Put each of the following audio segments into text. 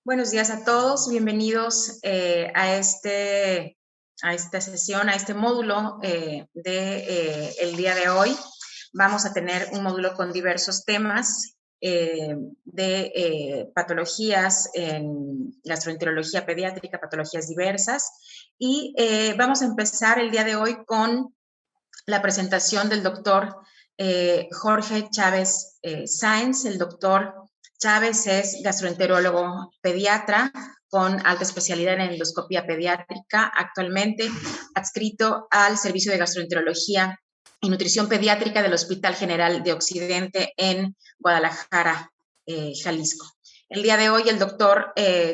Buenos días a todos, bienvenidos a esta sesión, a este módulo el día de hoy. Vamos a tener un módulo con diversos temas de patologías en gastroenterología pediátrica, patologías diversas. Y vamos a empezar el día de hoy con la presentación del doctor Jorge Chávez Sáenz. El doctor Chávez es gastroenterólogo pediatra con alta especialidad en endoscopía pediátrica, actualmente adscrito al Servicio de Gastroenterología y Nutrición Pediátrica del Hospital General de Occidente en Guadalajara, Jalisco. El día de hoy el doctor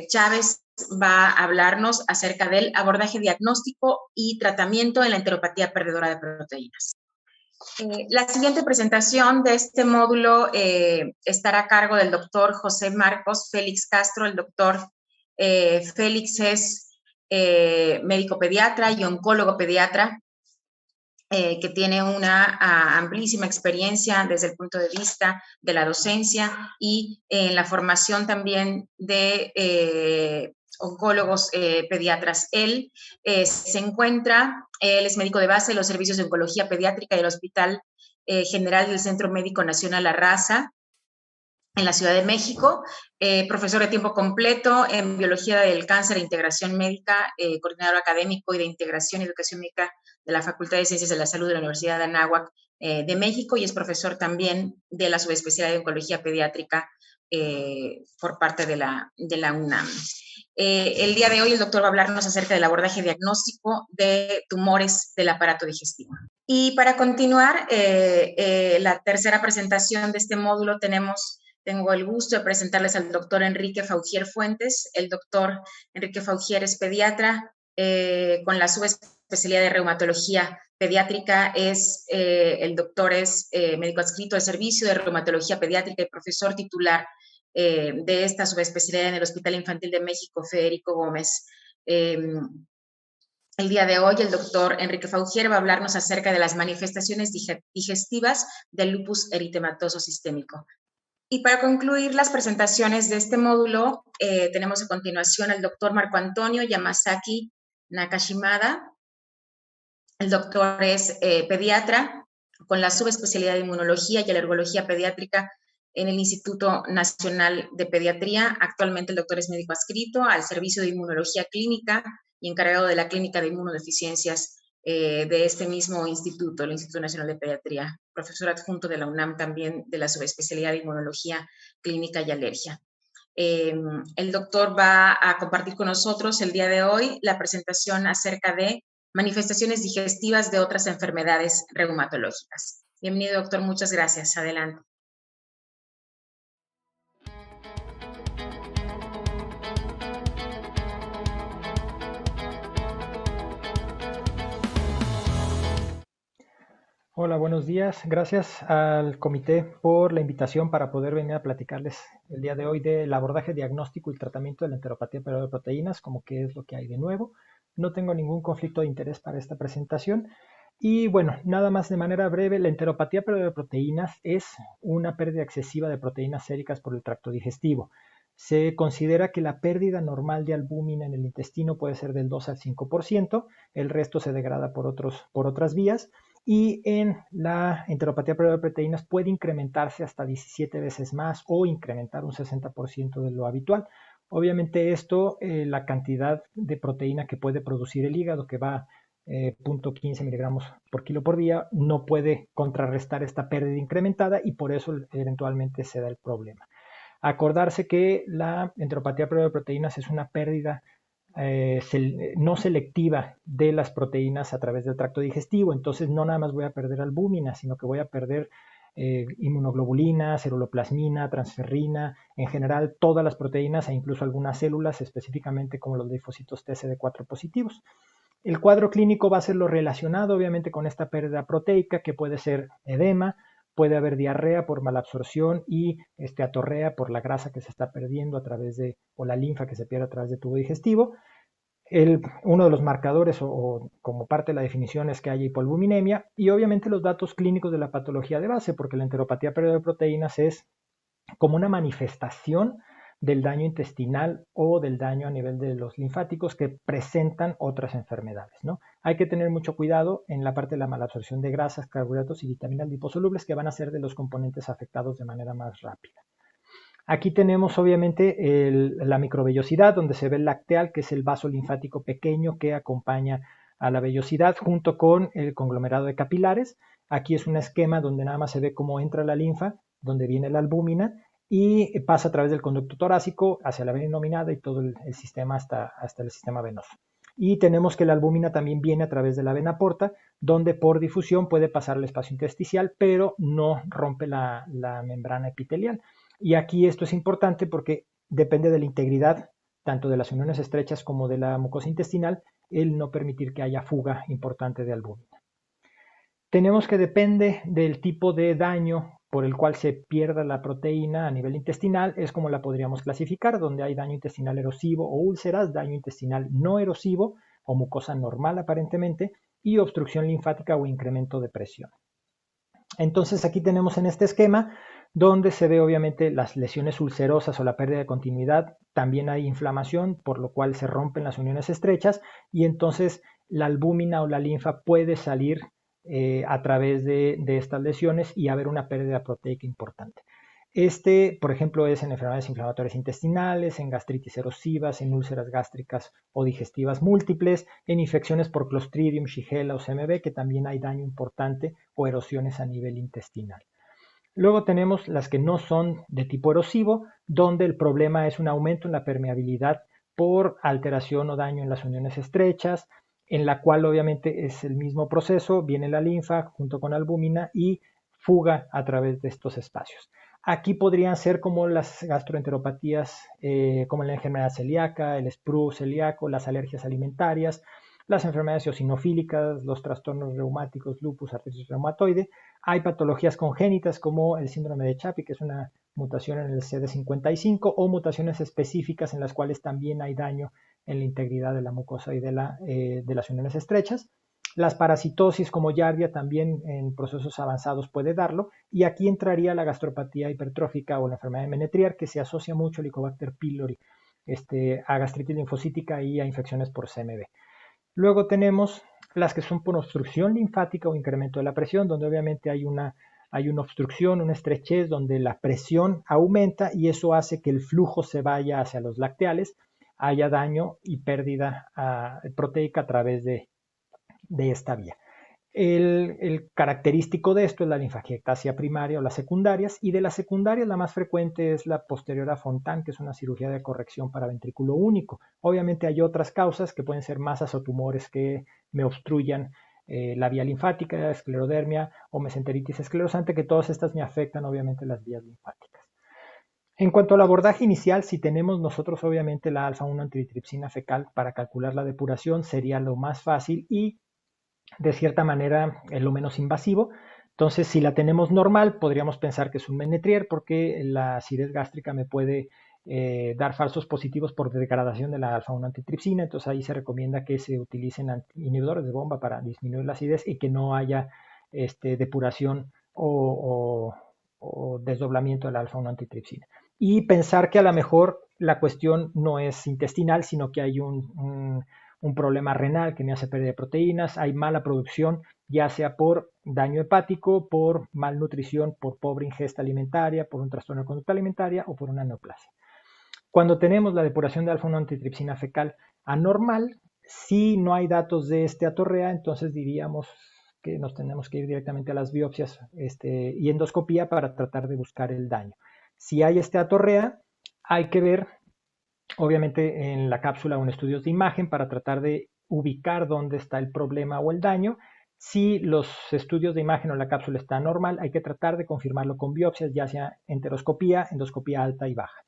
Chávez va a hablarnos acerca del abordaje diagnóstico y tratamiento en la enteropatía perdedora de proteínas. La siguiente presentación de este módulo estará a cargo del doctor José Marcos Félix Castro. El doctor Félix es médico pediatra y oncólogo pediatra, que tiene una amplísima experiencia desde el punto de vista de la docencia y en la formación también de oncólogos pediatras. Él es médico de base de los servicios de oncología pediátrica del Hospital General del Centro Médico Nacional La Raza, en la Ciudad de México, profesor de tiempo completo en Biología del Cáncer e Integración Médica, coordinador académico y de Integración y Educación Médica de la Facultad de Ciencias de la Salud de la Universidad de Anáhuac de México, y es profesor también de la subespecialidad de Oncología Pediátrica por parte de la UNAM. El día de hoy el doctor va a hablarnos acerca del abordaje diagnóstico de tumores del aparato digestivo. Y para continuar, la tercera presentación de este módulo tengo el gusto de presentarles al doctor Enrique Faugier Fuentes. El doctor Enrique Faugier es pediatra con la subespecialidad de reumatología pediátrica. El doctor es médico adscrito al servicio de reumatología pediátrica y profesor titular de esta subespecialidad en el Hospital Infantil de México, Federico Gómez. El día de hoy el doctor Enrique Faugier va a hablarnos acerca de las manifestaciones digestivas del lupus eritematoso sistémico. Y para concluir las presentaciones de este módulo, tenemos a continuación al doctor Marco Antonio Yamazaki Nakashimada. El doctor es pediatra con la subespecialidad de inmunología y alergología pediátrica en el Instituto Nacional de Pediatría. Actualmente el doctor es médico adscrito al Servicio de Inmunología Clínica y encargado de la Clínica de Inmunodeficiencias de este mismo instituto, el Instituto Nacional de Pediatría, profesor adjunto de la UNAM también de la subespecialidad de Inmunología Clínica y Alergia. El doctor va a compartir con nosotros el día de hoy la presentación acerca de manifestaciones digestivas de otras enfermedades reumatológicas. Bienvenido, doctor, muchas gracias. Adelante. Hola, buenos días. Gracias al comité por la invitación para poder venir a platicarles el día de hoy del abordaje diagnóstico y tratamiento de la enteropatía perdedora de proteínas, como qué es lo que hay de nuevo. No tengo ningún conflicto de interés para esta presentación. Y bueno, nada más de manera breve, la enteropatía perdedora de proteínas es una pérdida excesiva de proteínas séricas por el tracto digestivo. Se considera que la pérdida normal de albúmina en el intestino puede ser del 2 al 5%, el resto se degrada por otras vías. Y en la enteropatía perdedora de proteínas puede incrementarse hasta 17 veces más o incrementar un 60% de lo habitual. Obviamente esto, la cantidad de proteína que puede producir el hígado, que va 0.15 miligramos por kilo por día, no puede contrarrestar esta pérdida incrementada y por eso eventualmente se da el problema. Acordarse que la enteropatía perdedora de proteínas es una pérdida no selectiva de las proteínas a través del tracto digestivo, entonces no nada más voy a perder albúmina, sino que voy a perder inmunoglobulina, ceruloplasmina, transferrina, en general todas las proteínas e incluso algunas células, específicamente como los linfocitos TCD4 positivos. El cuadro clínico va a ser lo relacionado obviamente con esta pérdida proteica, que puede ser edema, puede haber diarrea por malabsorción y atorrea por la grasa que se está perdiendo a través o la linfa que se pierde a través del tubo digestivo. Uno de los marcadores o como parte de la definición es que haya hipoalbuminemia y obviamente los datos clínicos de la patología de base, porque la enteropatía perdedora de proteínas es como una manifestación del daño intestinal o del daño a nivel de los linfáticos que presentan otras enfermedades, ¿no? Hay que tener mucho cuidado en la parte de la malabsorción de grasas, carbohidratos y vitaminas liposolubles, que van a ser de los componentes afectados de manera más rápida. Aquí tenemos obviamente la microvellosidad, donde se ve el lacteal, que es el vaso linfático pequeño que acompaña a la vellosidad, junto con el conglomerado de capilares. Aquí es un esquema donde nada más se ve cómo entra la linfa, donde viene la albúmina, y pasa a través del conducto torácico hacia la vena innominada y todo el sistema hasta el sistema venoso. Y tenemos que la albúmina también viene a través de la vena porta, donde por difusión puede pasar al espacio intersticial, pero no rompe la membrana epitelial. Y aquí esto es importante porque depende de la integridad tanto de las uniones estrechas como de la mucosa intestinal, el no permitir que haya fuga importante de albúmina. Tenemos que depende del tipo de daño por el cual se pierda la proteína a nivel intestinal, es como la podríamos clasificar, donde hay daño intestinal erosivo o úlceras, daño intestinal no erosivo o mucosa normal aparentemente, y obstrucción linfática o incremento de presión. Entonces aquí tenemos en este esquema donde se ve obviamente las lesiones ulcerosas o la pérdida de continuidad, también hay inflamación, por lo cual se rompen las uniones estrechas y entonces la albúmina o la linfa puede salir a través de estas lesiones y haber una pérdida proteica importante. Por ejemplo, es en enfermedades inflamatorias intestinales, en gastritis erosivas, en úlceras gástricas o digestivas múltiples, en infecciones por Clostridium, Shigella o CMV, que también hay daño importante o erosiones a nivel intestinal. Luego tenemos las que no son de tipo erosivo, donde el problema es un aumento en la permeabilidad por alteración o daño en las uniones estrechas, en la cual obviamente es el mismo proceso, viene la linfa junto con albúmina y fuga a través de estos espacios. Aquí podrían ser como las gastroenteropatías, como la enfermedad celíaca, el sprue celíaco, las alergias alimentarias, las enfermedades eosinofílicas, los trastornos reumáticos, lupus, artritis reumatoide. Hay patologías congénitas como el síndrome de Chapi, que es una mutación en el CD55, o mutaciones específicas en las cuales también hay daño en la integridad de la mucosa y de las uniones estrechas. Las parasitosis como Giardia también en procesos avanzados puede darlo, y aquí entraría la gastropatía hipertrófica o la enfermedad de Menetrier, que se asocia mucho al Helicobacter pylori, a gastritis linfocítica y a infecciones por CMV. Luego tenemos las que son por obstrucción linfática o incremento de la presión, donde obviamente hay una obstrucción, una estrechez, donde la presión aumenta y eso hace que el flujo se vaya hacia los lacteales, haya daño y pérdida proteica a través de esta vía. El característico de esto es la linfangiectasia primaria o las secundarias, y de las secundarias la más frecuente es la posterior a Fontan, que es una cirugía de corrección para ventrículo único. Obviamente hay otras causas que pueden ser masas o tumores que me obstruyan la vía linfática, esclerodermia o mesenteritis esclerosante, que todas estas me afectan obviamente las vías linfáticas. En cuanto al abordaje inicial, si tenemos nosotros obviamente la alfa-1 antitripsina fecal para calcular la depuración, sería lo más fácil y de cierta manera es lo menos invasivo. Entonces, si la tenemos normal, podríamos pensar que es un Menetrier porque la acidez gástrica me puede dar falsos positivos por degradación de la alfa-1 antitripsina. Entonces, ahí se recomienda que se utilicen inhibidores de bomba para disminuir la acidez y que no haya depuración o desdoblamiento de la alfa-1 antitripsina. Y pensar que a lo mejor la cuestión no es intestinal, sino que hay un problema renal que me hace pérdida de proteínas, hay mala producción, ya sea por daño hepático, por malnutrición, por pobre ingesta alimentaria, por un trastorno de conducta alimentaria o por una neoplasia. Cuando tenemos la depuración de alfa-1 antitripsina fecal anormal, si no hay datos de esteatorrea, entonces diríamos que nos tenemos que ir directamente a las biopsias y endoscopía para tratar de buscar el daño. Si hay esteatorrea, hay que ver obviamente en la cápsula o en estudios de imagen para tratar de ubicar dónde está el problema o el daño. Si los estudios de imagen o la cápsula está normal, hay que tratar de confirmarlo con biopsias, ya sea enteroscopía, endoscopía alta y baja.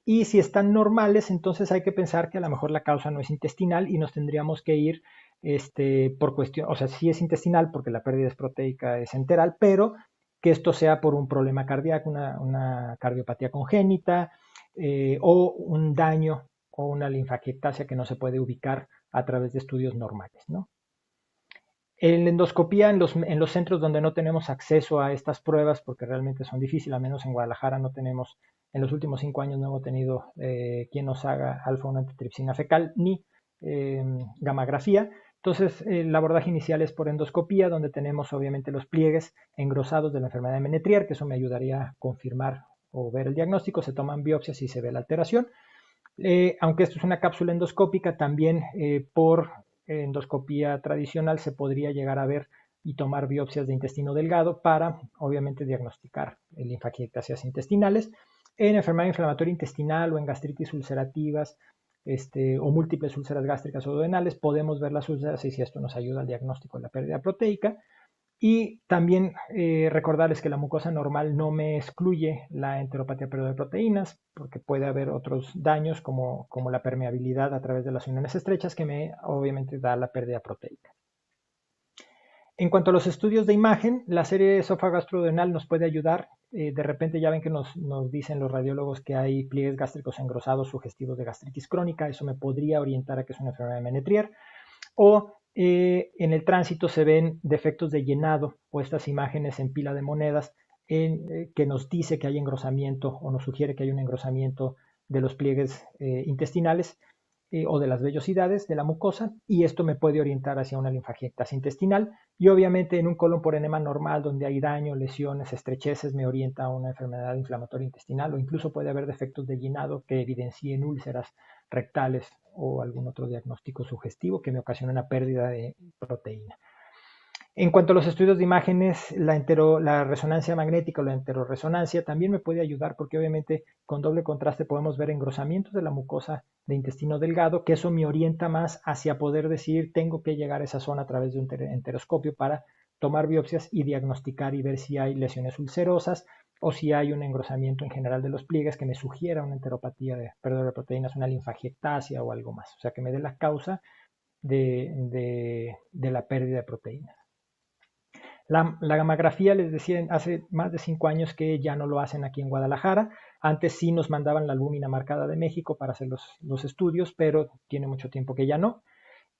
Y si están normales, entonces hay que pensar que a lo mejor la causa no es intestinal y nos tendríamos que ir por cuestión, o sea, sí es intestinal porque la pérdida proteica es enteral, pero que esto sea por un problema cardíaco, una cardiopatía congénita, o un daño o una linfangiectasia que no se puede ubicar a través de estudios normales, ¿no? En la endoscopía, en los centros donde no tenemos acceso a estas pruebas, porque realmente son difíciles, al menos en Guadalajara no tenemos En los últimos 5 años no hemos tenido quien nos haga alfa-1 antitripsina fecal ni gammagrafía. Entonces, el abordaje inicial es por endoscopía, donde tenemos obviamente los pliegues engrosados de la enfermedad de Menetrier, que eso me ayudaría a confirmar o ver el diagnóstico. Se toman biopsias y se ve la alteración. Aunque esto es una cápsula endoscópica, también por endoscopía tradicional se podría llegar a ver y tomar biopsias de intestino delgado para, obviamente, diagnosticar linfangiectasias intestinales. En enfermedad inflamatoria intestinal o en gastritis ulcerativas o múltiples úlceras gástricas o duodenales, podemos ver las úlceras y si esto nos ayuda al diagnóstico de la pérdida proteica. Y también recordarles que la mucosa normal no me excluye la enteropatía de proteínas, porque puede haber otros daños como la permeabilidad a través de las uniones estrechas que me obviamente da la pérdida proteica. En cuanto a los estudios de imagen, la serie esófago-gastroduodenal nos puede ayudar. De repente ya ven que nos dicen los radiólogos que hay pliegues gástricos engrosados sugestivos de gastritis crónica. Eso me podría orientar a que es una enfermedad de Menetrier. O en el tránsito se ven defectos de llenado o estas imágenes en pila de monedas que nos dice que hay engrosamiento o nos sugiere que hay un engrosamiento de los pliegues intestinales o de las vellosidades de la mucosa, y esto me puede orientar hacia una linfangiectasia intestinal. Y obviamente en un colon por enema normal donde hay daño, lesiones, estrecheces, me orienta a una enfermedad inflamatoria intestinal, o incluso puede haber defectos de llenado que evidencien úlceras rectales o algún otro diagnóstico sugestivo que me ocasione una pérdida de proteína. En cuanto a los estudios de imágenes, la resonancia magnética o la enteroresonancia también me puede ayudar, porque obviamente con doble contraste podemos ver engrosamientos de la mucosa de intestino delgado, que eso me orienta más hacia poder decir tengo que llegar a esa zona a través de un enteroscopio para tomar biopsias y diagnosticar y ver si hay lesiones ulcerosas o si hay un engrosamiento en general de los pliegues que me sugiera una enteropatía de pérdida de proteínas, una linfangiectasia o algo más. O sea, que me dé la causa de la pérdida de proteínas. La gammagrafía, les decía, hace más de 5 años que ya no lo hacen aquí en Guadalajara. Antes sí nos mandaban la albúmina marcada de México para hacer los estudios, pero tiene mucho tiempo que ya no.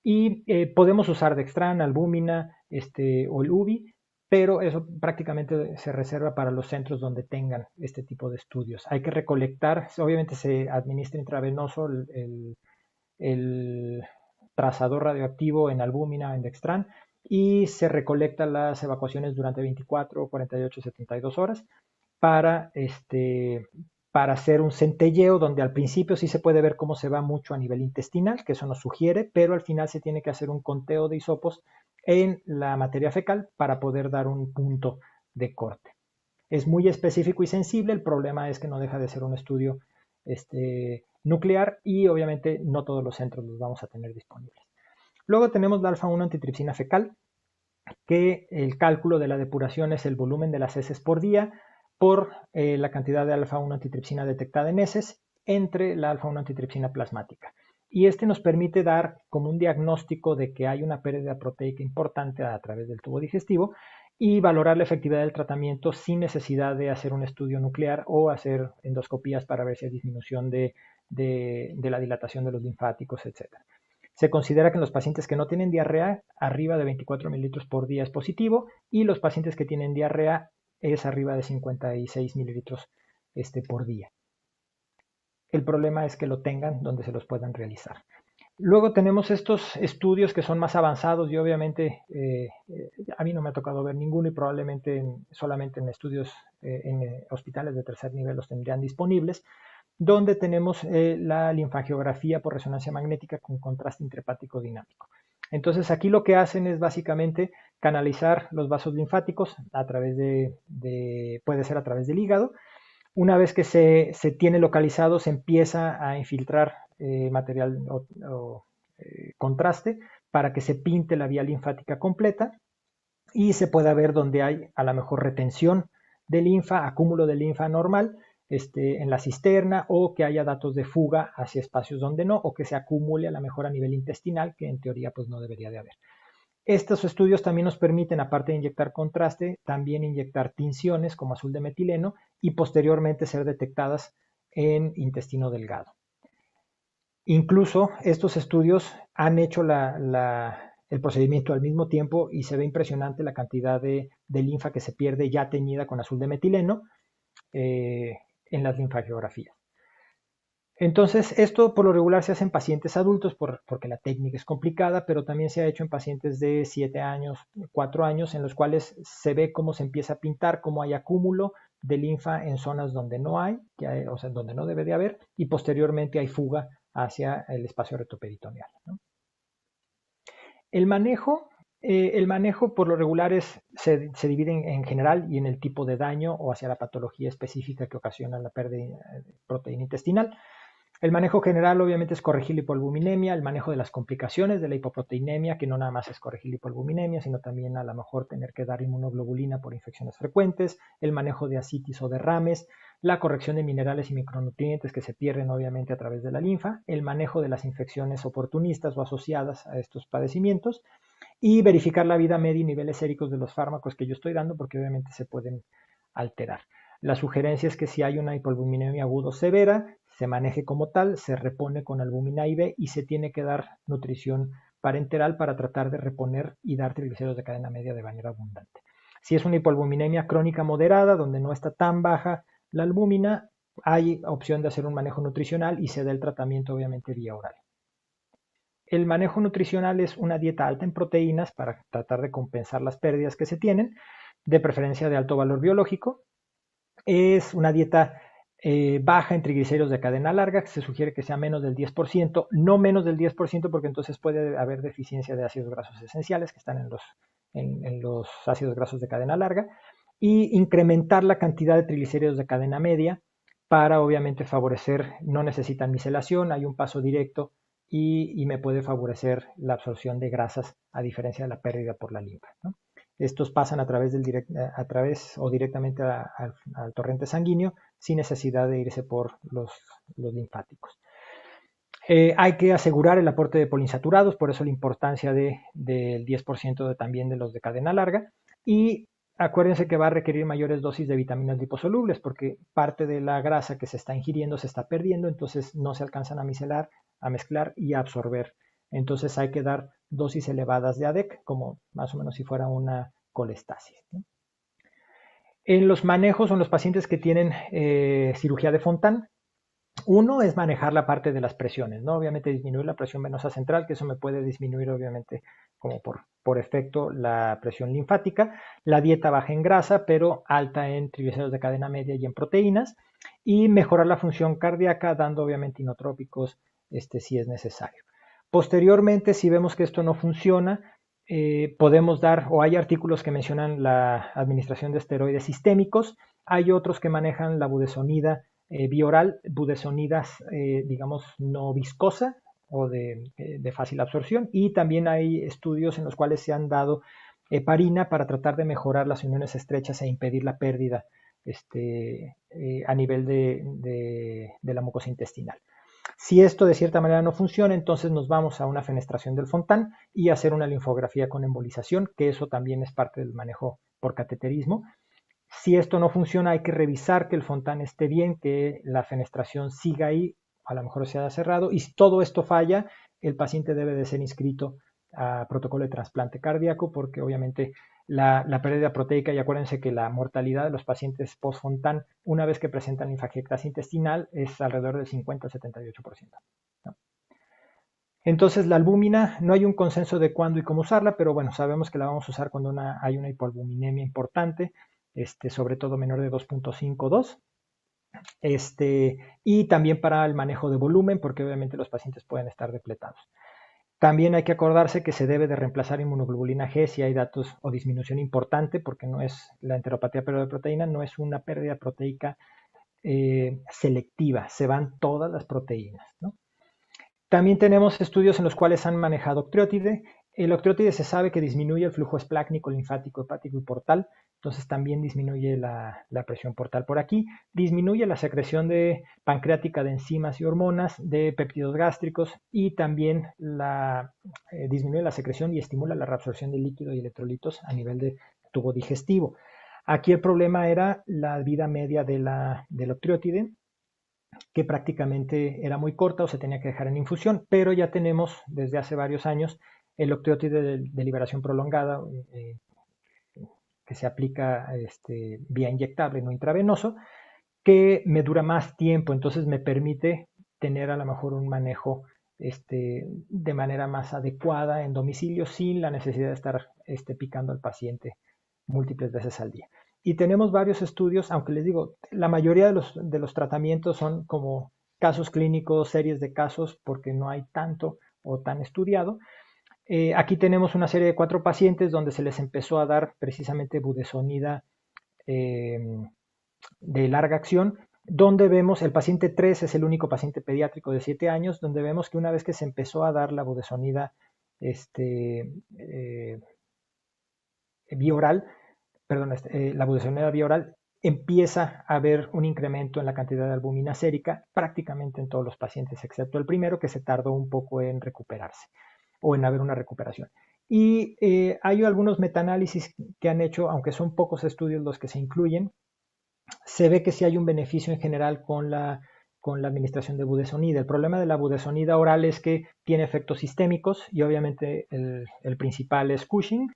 Y podemos usar Dextran, albúmina o el UBI, pero eso prácticamente se reserva para los centros donde tengan este tipo de estudios. Hay que recolectar, obviamente se administra intravenoso el trazador radioactivo en albúmina, en Dextran, y se recolectan las evacuaciones durante 24, 48, 72 horas para, para hacer un centelleo donde al principio sí se puede ver cómo se va mucho a nivel intestinal, que eso nos sugiere, pero al final se tiene que hacer un conteo de hisopos en la materia fecal para poder dar un punto de corte. Es muy específico y sensible, el problema es que no deja de ser un estudio nuclear y obviamente no todos los centros los vamos a tener disponibles. Luego tenemos la alfa-1 antitripsina fecal, que el cálculo de la depuración es el volumen de las heces por día por la cantidad de alfa-1 antitripsina detectada en heces entre la alfa-1 antitripsina plasmática. Y nos permite dar como un diagnóstico de que hay una pérdida proteica importante a través del tubo digestivo y valorar la efectividad del tratamiento sin necesidad de hacer un estudio nuclear o hacer endoscopías para ver si hay disminución de la dilatación de los linfáticos, etc. Se considera que en los pacientes que no tienen diarrea, arriba de 24 mililitros por día es positivo, y los pacientes que tienen diarrea es arriba de 56 mililitros por día. El problema es que lo tengan donde se los puedan realizar. Luego tenemos estos estudios que son más avanzados y obviamente a mí no me ha tocado ver ninguno y probablemente solamente en estudios en hospitales de tercer nivel los tendrían disponibles, donde tenemos la linfangiografía por resonancia magnética con contraste intrahepático dinámico. Entonces aquí lo que hacen es básicamente canalizar los vasos linfáticos a través puede ser a través del hígado. Una vez que se tiene localizado, se empieza a infiltrar material o contraste para que se pinte la vía linfática completa y se pueda ver donde hay a lo mejor retención de linfa, acúmulo de linfa normal en la cisterna, o que haya datos de fuga hacia espacios donde no, o que se acumule a lo mejor a nivel intestinal, que en teoría pues no debería de haber. Estos estudios también nos permiten, aparte de inyectar contraste, también inyectar tinciones como azul de metileno y posteriormente ser detectadas en intestino delgado. Incluso estos estudios han hecho el procedimiento al mismo tiempo y se ve impresionante la cantidad de linfa que se pierde ya teñida con azul de metileno en las linfagiografías. Entonces, esto por lo regular se hace en pacientes adultos porque la técnica es complicada, pero también se ha hecho en pacientes de 7 años, 4 años, en los cuales se ve cómo se empieza a pintar, cómo hay acúmulo de linfa en zonas donde no hay, o sea, donde no debe de haber, y posteriormente hay fuga hacia el espacio retroperitoneal, ¿no? El manejo por lo regular se divide en general y en el tipo de daño o hacia la patología específica que ocasiona la pérdida de proteína intestinal. El manejo general obviamente es corregir la hipoalbuminemia, el manejo de las complicaciones de la hipoproteinemia, que no nada más es corregir la hipoalbuminemia, sino también a lo mejor tener que dar inmunoglobulina por infecciones frecuentes, el manejo de ascitis o derrames, la corrección de minerales y micronutrientes que se pierden obviamente a través de la linfa, el manejo de las infecciones oportunistas o asociadas a estos padecimientos y verificar la vida media y niveles séricos de los fármacos que yo estoy dando porque obviamente se pueden alterar. La sugerencia es que si hay una hipoalbuminemia aguda severa, se maneje como tal, se repone con albúmina IV y se tiene que dar nutrición parenteral para tratar de reponer y dar triglicéridos de cadena media de manera abundante. Si es una hipoalbuminemia crónica moderada, donde no está tan baja la albúmina, hay opción de hacer un manejo nutricional y se da el tratamiento obviamente vía oral. El manejo nutricional es una dieta alta en proteínas para tratar de compensar las pérdidas que se tienen, de preferencia de alto valor biológico. Es una dieta baja en triglicéridos de cadena larga, que se sugiere que sea menos del 10%, no menos del 10% porque entonces puede haber deficiencia de ácidos grasos esenciales que están en los ácidos grasos de cadena larga, y incrementar la cantidad de triglicéridos de cadena media para obviamente favorecer, no necesitan miscelación, hay un paso directo y me puede favorecer la absorción de grasas a diferencia de la pérdida por la linfa, ¿no? Estos pasan a través o directamente al torrente sanguíneo sin necesidad de irse por los linfáticos. Hay que asegurar el aporte de poliinsaturados, por eso la importancia del 10% también de los de cadena larga. Y acuérdense que va a requerir mayores dosis de vitaminas liposolubles porque parte de la grasa que se está ingiriendo se está perdiendo, entonces no se alcanzan a micelar, a mezclar y a absorber. Entonces hay que dar dosis elevadas de ADEC, como más o menos si fuera una colestasis, ¿no? En los manejos o en los pacientes que tienen cirugía de Fontan, uno es manejar la parte de las presiones, ¿no? Obviamente disminuir la presión venosa central, que eso me puede disminuir obviamente como por efecto la presión linfática, la dieta baja en grasa, pero alta en triglicéridos de cadena media y en proteínas, y mejorar la función cardíaca dando obviamente inotrópicos si es necesario. Posteriormente, si vemos que esto no funciona, podemos dar, o hay artículos que mencionan la administración de esteroides sistémicos, hay otros que manejan la budesonida bioral, budesonidas, digamos, no viscosa o de fácil absorción, y también hay estudios en los cuales se han dado heparina para tratar de mejorar las uniones estrechas e impedir la pérdida a nivel de la mucosa intestinal. Si esto de cierta manera no funciona, entonces nos vamos a una fenestración del Fontan y hacer una linfografía con embolización, que eso también es parte del manejo por cateterismo. Si esto no funciona, hay que revisar que el Fontan esté bien, que la fenestración siga ahí, a lo mejor se haya cerrado, y si todo esto falla, el paciente debe de ser inscrito a protocolo de trasplante cardíaco, porque obviamente la pérdida proteica, y acuérdense que la mortalidad de los pacientes post-Fontan, una vez que presentan linfagiectasia intestinal, es alrededor del 50 al 78%, ¿no? Entonces, la albúmina, no hay un consenso de cuándo y cómo usarla, pero bueno, sabemos que la vamos a usar cuando hay una hipoalbuminemia importante, sobre todo menor de 2.52, y también para el manejo de volumen, porque obviamente los pacientes pueden estar depletados. También hay que acordarse que se debe de reemplazar inmunoglobulina G si hay datos o disminución importante, porque no es la enteropatía periodroproteína, no es una pérdida proteica selectiva, se van todas las proteínas, ¿no? También tenemos estudios en los cuales han manejado octreotide. El octreotide se sabe que disminuye el flujo esplácnico, linfático, hepático y portal, entonces también disminuye la presión portal por aquí, disminuye la secreción pancreática de enzimas y hormonas, de péptidos gástricos y también disminuye la secreción y estimula la reabsorción de líquido y electrolitos a nivel de tubo digestivo. Aquí el problema era la vida media del octreotide, que prácticamente era muy corta o se tenía que dejar en infusión, pero ya tenemos desde hace varios años el octreotide de liberación prolongada que se aplica vía inyectable, no intravenoso, que me dura más tiempo, entonces me permite tener a lo mejor un manejo de manera más adecuada en domicilio sin la necesidad de estar picando al paciente múltiples veces al día. Y tenemos varios estudios, aunque les digo, la mayoría de los tratamientos son como casos clínicos, series de casos, porque no hay tanto o tan estudiado. Aquí tenemos una serie de 4 pacientes donde se les empezó a dar precisamente budesonida de larga acción, donde vemos, el paciente 3 es el único paciente pediátrico de 7 años, donde vemos que una vez que se empezó a dar la budesonida bioral, perdón, la budesonida bioral, empieza a haber un incremento en la cantidad de albúmina sérica prácticamente en todos los pacientes, excepto el primero que se tardó un poco en recuperarse o en haber una recuperación. Y hay algunos metaanálisis que han hecho, aunque son pocos estudios los que se incluyen, se ve que sí hay un beneficio en general con la administración de budesonida. El problema de la budesonida oral es que tiene efectos sistémicos y obviamente el principal es Cushing.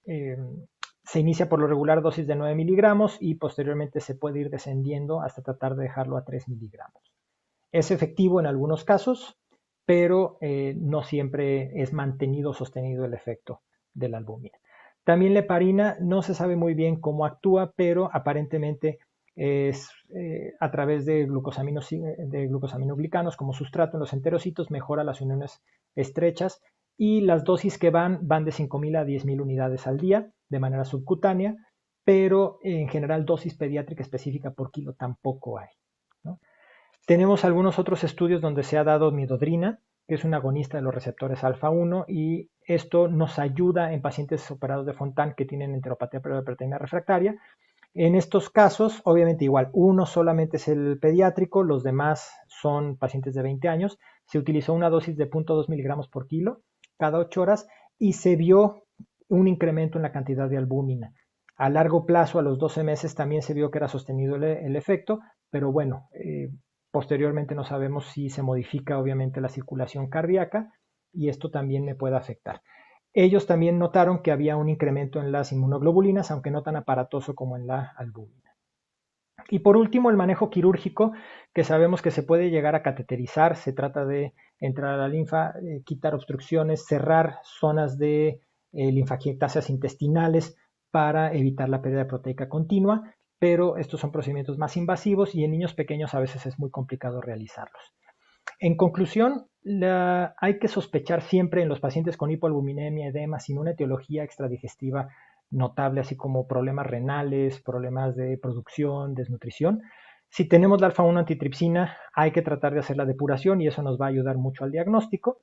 Se inicia por lo regular dosis de 9 miligramos y posteriormente se puede ir descendiendo hasta tratar de dejarlo a 3 miligramos. Es efectivo en algunos casos, pero no siempre es mantenido o sostenido el efecto de la albúmina. También la heparina no se sabe muy bien cómo actúa, pero aparentemente es a través de glucosaminoglicanos como sustrato en los enterocitos, mejora las uniones estrechas y las dosis que van de 5.000 a 10.000 unidades al día de manera subcutánea, pero en general dosis pediátrica específica por kilo tampoco hay, ¿no? Tenemos algunos otros estudios donde se ha dado midodrina, que es un agonista de los receptores alfa-1 y esto nos ayuda en pacientes operados de Fontan que tienen enteropatía periodontal refractaria. En estos casos, obviamente igual, uno solamente es el pediátrico, los demás son pacientes de 20 años. Se utilizó una dosis de 0.2 miligramos por kilo cada 8 horas y se vio un incremento en la cantidad de albúmina. A largo plazo, a los 12 meses, también se vio que era sostenido el efecto, pero bueno, posteriormente no sabemos si se modifica obviamente la circulación cardíaca y esto también me puede afectar. Ellos también notaron que había un incremento en las inmunoglobulinas, aunque no tan aparatoso como en la albúmina. Y por último, el manejo quirúrgico, que sabemos que se puede llegar a cateterizar. Se trata de entrar a la linfa, quitar obstrucciones, cerrar zonas de linfagiectasias intestinales para evitar la pérdida proteica continua, pero estos son procedimientos más invasivos y en niños pequeños a veces es muy complicado realizarlos. En conclusión, hay que sospechar siempre en los pacientes con hipoalbuminemia, edema, sin una etiología extradigestiva notable, así como problemas renales, problemas de producción, desnutrición. Si tenemos la alfa-1 antitripsina, hay que tratar de hacer la depuración y eso nos va a ayudar mucho al diagnóstico.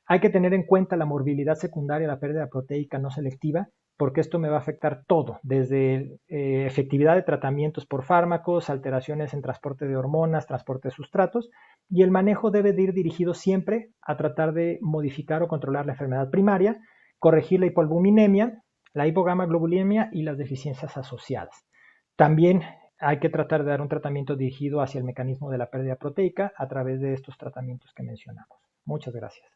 Hay que tener en cuenta la morbilidad secundaria, la pérdida proteica no selectiva, porque esto me va a afectar todo, desde efectividad de tratamientos por fármacos, alteraciones en transporte de hormonas, transporte de sustratos, y el manejo debe de ir dirigido siempre a tratar de modificar o controlar la enfermedad primaria, corregir la hipoalbuminemia, la hipogamaglobulinemia y las deficiencias asociadas. También hay que tratar de dar un tratamiento dirigido hacia el mecanismo de la pérdida proteica a través de estos tratamientos que mencionamos. Muchas gracias.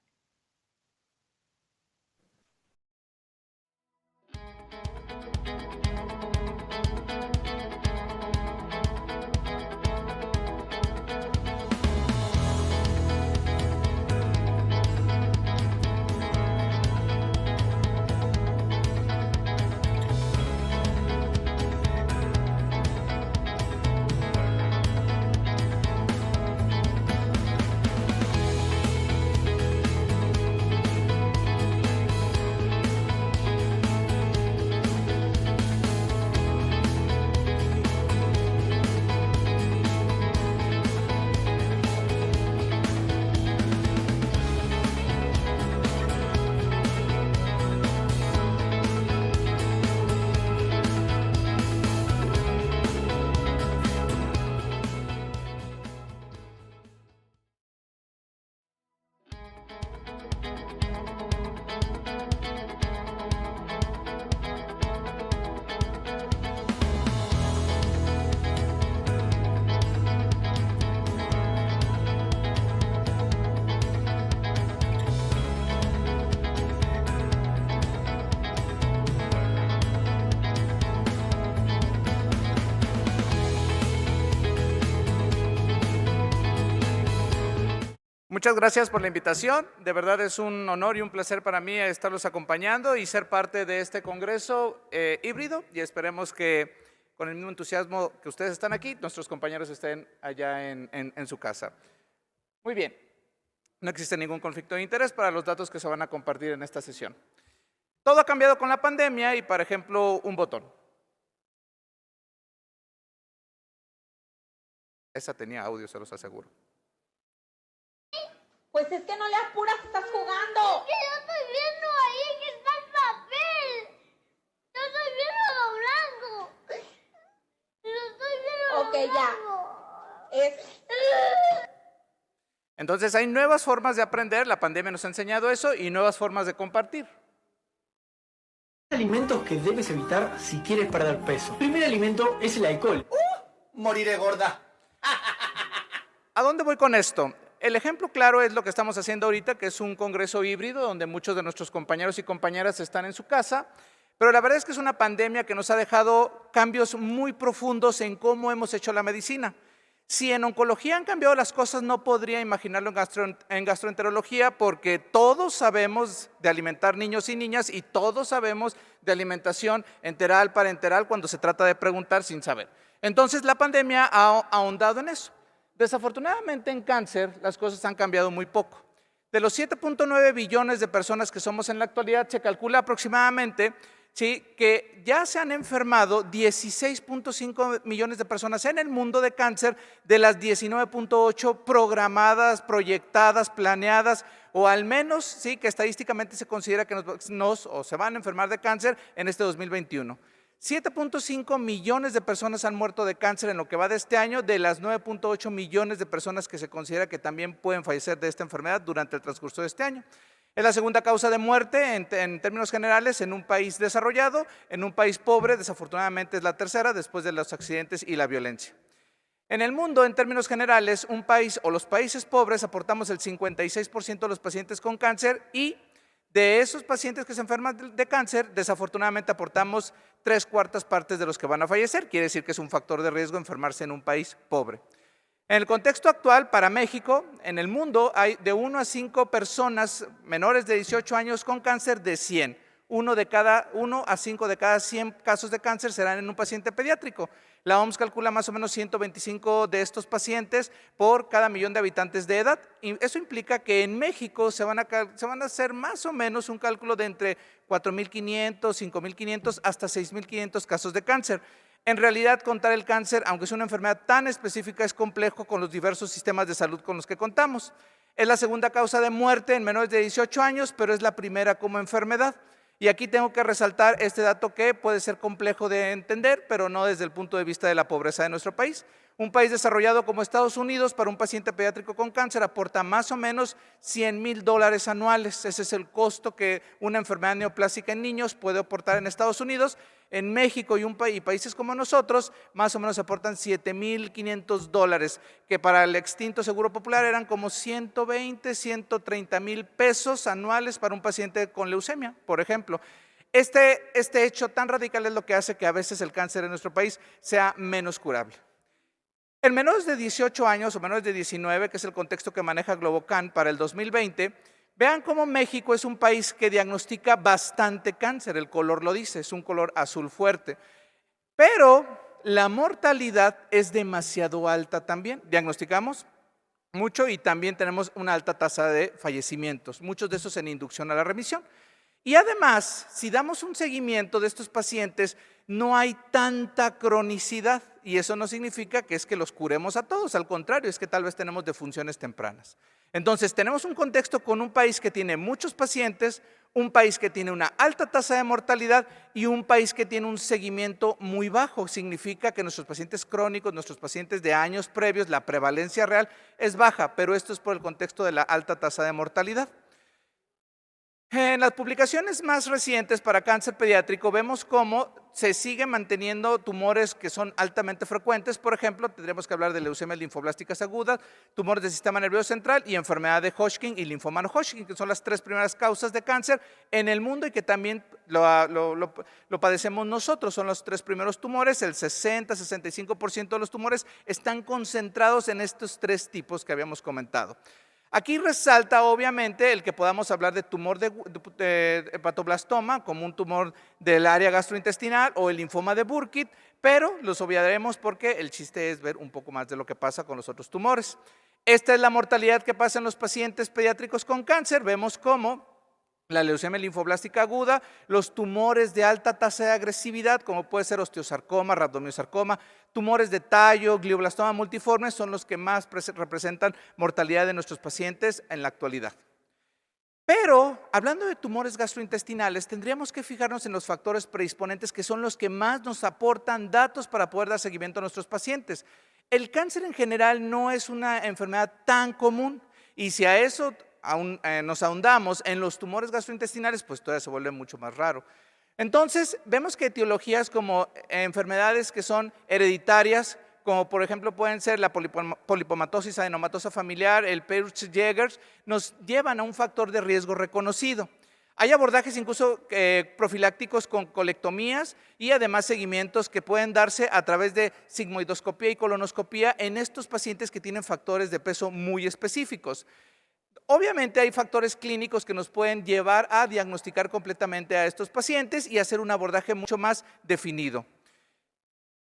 Muchas gracias por la invitación. De verdad es un honor y un placer para mí estarlos acompañando y ser parte de este congreso híbrido, y esperemos que con el mismo entusiasmo que ustedes están aquí, nuestros compañeros estén allá en su casa. Muy bien. No existe ningún conflicto de interés para los datos que se van a compartir en esta sesión. Todo ha cambiado con la pandemia y, por ejemplo, un botón. Esa tenía audio, se los aseguro. Pues es que no le apuras, estás jugando. Es que yo estoy viendo ahí que está el papel. Yo estoy viendo lo blanco. Yo estoy viendo lo blanco. Ya. Entonces hay nuevas formas de aprender, la pandemia nos ha enseñado eso, y nuevas formas de compartir. Alimentos que debes evitar si quieres perder peso. El primer alimento es el alcohol. Moriré gorda. ¿A dónde voy con esto? El ejemplo claro es lo que estamos haciendo ahorita, que es un congreso híbrido donde muchos de nuestros compañeros y compañeras están en su casa, pero la verdad es que es una pandemia que nos ha dejado cambios muy profundos en cómo hemos hecho la medicina. Si en oncología han cambiado las cosas, no podría imaginarlo en gastroenterología, porque todos sabemos de alimentar niños y niñas y todos sabemos de alimentación enteral, parenteral, cuando se trata de preguntar sin saber. Entonces la pandemia ha ahondado en eso. Desafortunadamente en cáncer las cosas han cambiado muy poco. De los 7.9 billones de personas que somos en la actualidad, se calcula aproximadamente que ya se han enfermado 16.5 millones de personas en el mundo de cáncer, de las 19.8 programadas, proyectadas, planeadas, o al menos que estadísticamente se considera que o se van a enfermar de cáncer en este 2021. 7.5 millones de personas han muerto de cáncer en lo que va de este año, de las 9.8 millones de personas que se considera que también pueden fallecer de esta enfermedad durante el transcurso de este año. Es la segunda causa de muerte en términos generales en un país desarrollado. En un país pobre, desafortunadamente, es la tercera, después de los accidentes y la violencia. En el mundo, en términos generales, un país o los países pobres aportamos el 56% de los pacientes con cáncer, y de esos pacientes que se enferman de cáncer, desafortunadamente aportamos 3/4 partes de los que van a fallecer. Quiere decir que es un factor de riesgo enfermarse en un país pobre. En el contexto actual, para México, en el mundo hay de 1 a 5 personas menores de 18 años con cáncer de 100. 1 a 5 de cada 100 casos de cáncer serán en un paciente pediátrico. La OMS calcula más o menos 125 de estos pacientes por cada millón de habitantes de edad. Y eso implica que en México se van a hacer más o menos un cálculo de entre 4.500, 5.500 hasta 6.500 casos de cáncer. En realidad, contar el cáncer, aunque es una enfermedad tan específica, es complejo con los diversos sistemas de salud con los que contamos. Es la segunda causa de muerte en menores de 18 años, pero es la primera como enfermedad. Y aquí tengo que resaltar este dato que puede ser complejo de entender, pero no desde el punto de vista de la pobreza de nuestro país. Un país desarrollado como Estados Unidos, para un paciente pediátrico con cáncer, aporta más o menos $100,000 anuales. Ese es el costo que una enfermedad neoplásica en niños puede aportar en Estados Unidos. En México y países como nosotros, más o menos aportan $7,500, que para el extinto Seguro Popular eran como 120, 130 mil pesos anuales para un paciente con leucemia, por ejemplo. Este hecho tan radical es lo que hace que a veces el cáncer en nuestro país sea menos curable. En menores de 18 años o menores de 19, que es el contexto que maneja Globocan para el 2020, vean cómo México es un país que diagnostica bastante cáncer, el color lo dice, es un color azul fuerte, pero la mortalidad es demasiado alta también. Diagnosticamos mucho y también tenemos una alta tasa de fallecimientos, muchos de esos en inducción a la remisión. Y además, si damos un seguimiento de estos pacientes, no hay tanta cronicidad, y eso no significa que es que los curemos a todos, al contrario, es que tal vez tenemos defunciones tempranas. Entonces, tenemos un contexto con un país que tiene muchos pacientes, un país que tiene una alta tasa de mortalidad y un país que tiene un seguimiento muy bajo. Significa que nuestros pacientes crónicos, nuestros pacientes de años previos, la prevalencia real es baja, pero esto es por el contexto de la alta tasa de mortalidad. En las publicaciones más recientes para cáncer pediátrico vemos cómo se siguen manteniendo tumores que son altamente frecuentes. Por ejemplo, tendremos que hablar de leucemias linfoblásticas agudas, tumores del sistema nervioso central y enfermedad de Hodgkin y linfoma no Hodgkin, que son las 3 primeras causas de cáncer en el mundo y que también lo padecemos nosotros. Son los 3 primeros tumores, el 60-65% de los tumores están concentrados en estos 3 tipos que habíamos comentado. Aquí resalta obviamente el que podamos hablar de tumor de hepatoblastoma como un tumor del área gastrointestinal o el linfoma de Burkitt, pero los obviaremos porque el chiste es ver un poco más de lo que pasa con los otros tumores. Esta es la mortalidad que pasa en los pacientes pediátricos con cáncer. Vemos cómo la leucemia linfoblástica aguda, los tumores de alta tasa de agresividad, como puede ser osteosarcoma, rabdomiosarcoma, tumores de tallo, glioblastoma multiforme, son los que más representan mortalidad de nuestros pacientes en la actualidad. Pero, hablando de tumores gastrointestinales, tendríamos que fijarnos en los factores predisponentes que son los que más nos aportan datos para poder dar seguimiento a nuestros pacientes. El cáncer en general no es una enfermedad tan común y si a eso nos ahondamos en los tumores gastrointestinales, pues todavía se vuelve mucho más raro. Entonces, vemos que etiologías como enfermedades que son hereditarias, como por ejemplo pueden ser la polipomatosis adenomatosa familiar, el Peutz-Jeghers, nos llevan a un factor de riesgo reconocido. Hay abordajes incluso profilácticos con colectomías y además seguimientos que pueden darse a través de sigmoidoscopía y colonoscopía en estos pacientes que tienen factores de peso muy específicos. Obviamente hay factores clínicos que nos pueden llevar a diagnosticar completamente a estos pacientes y hacer un abordaje mucho más definido.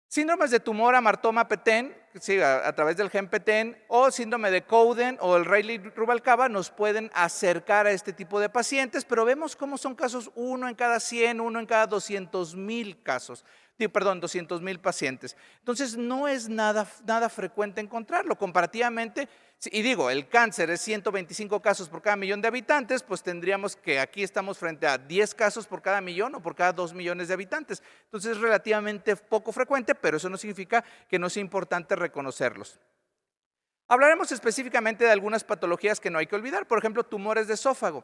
Síndromes de tumor amartoma-Petén, sí, a través del gen Petén, o síndrome de Cowden o el Rayleigh-Rubalcaba nos pueden acercar a este tipo de pacientes, pero vemos cómo son casos 1 en cada 100, 1 en cada 200,000 casos. Perdón, 200,000 pacientes. Entonces, no es nada frecuente encontrarlo. Comparativamente, y digo, el cáncer es 125 casos por cada millón de habitantes, pues tendríamos que aquí estamos frente a 10 casos por cada millón o por cada 2 millones de habitantes. Entonces, es relativamente poco frecuente, pero eso no significa que no sea importante reconocerlos. Hablaremos específicamente de algunas patologías que no hay que olvidar, por ejemplo, tumores de esófago.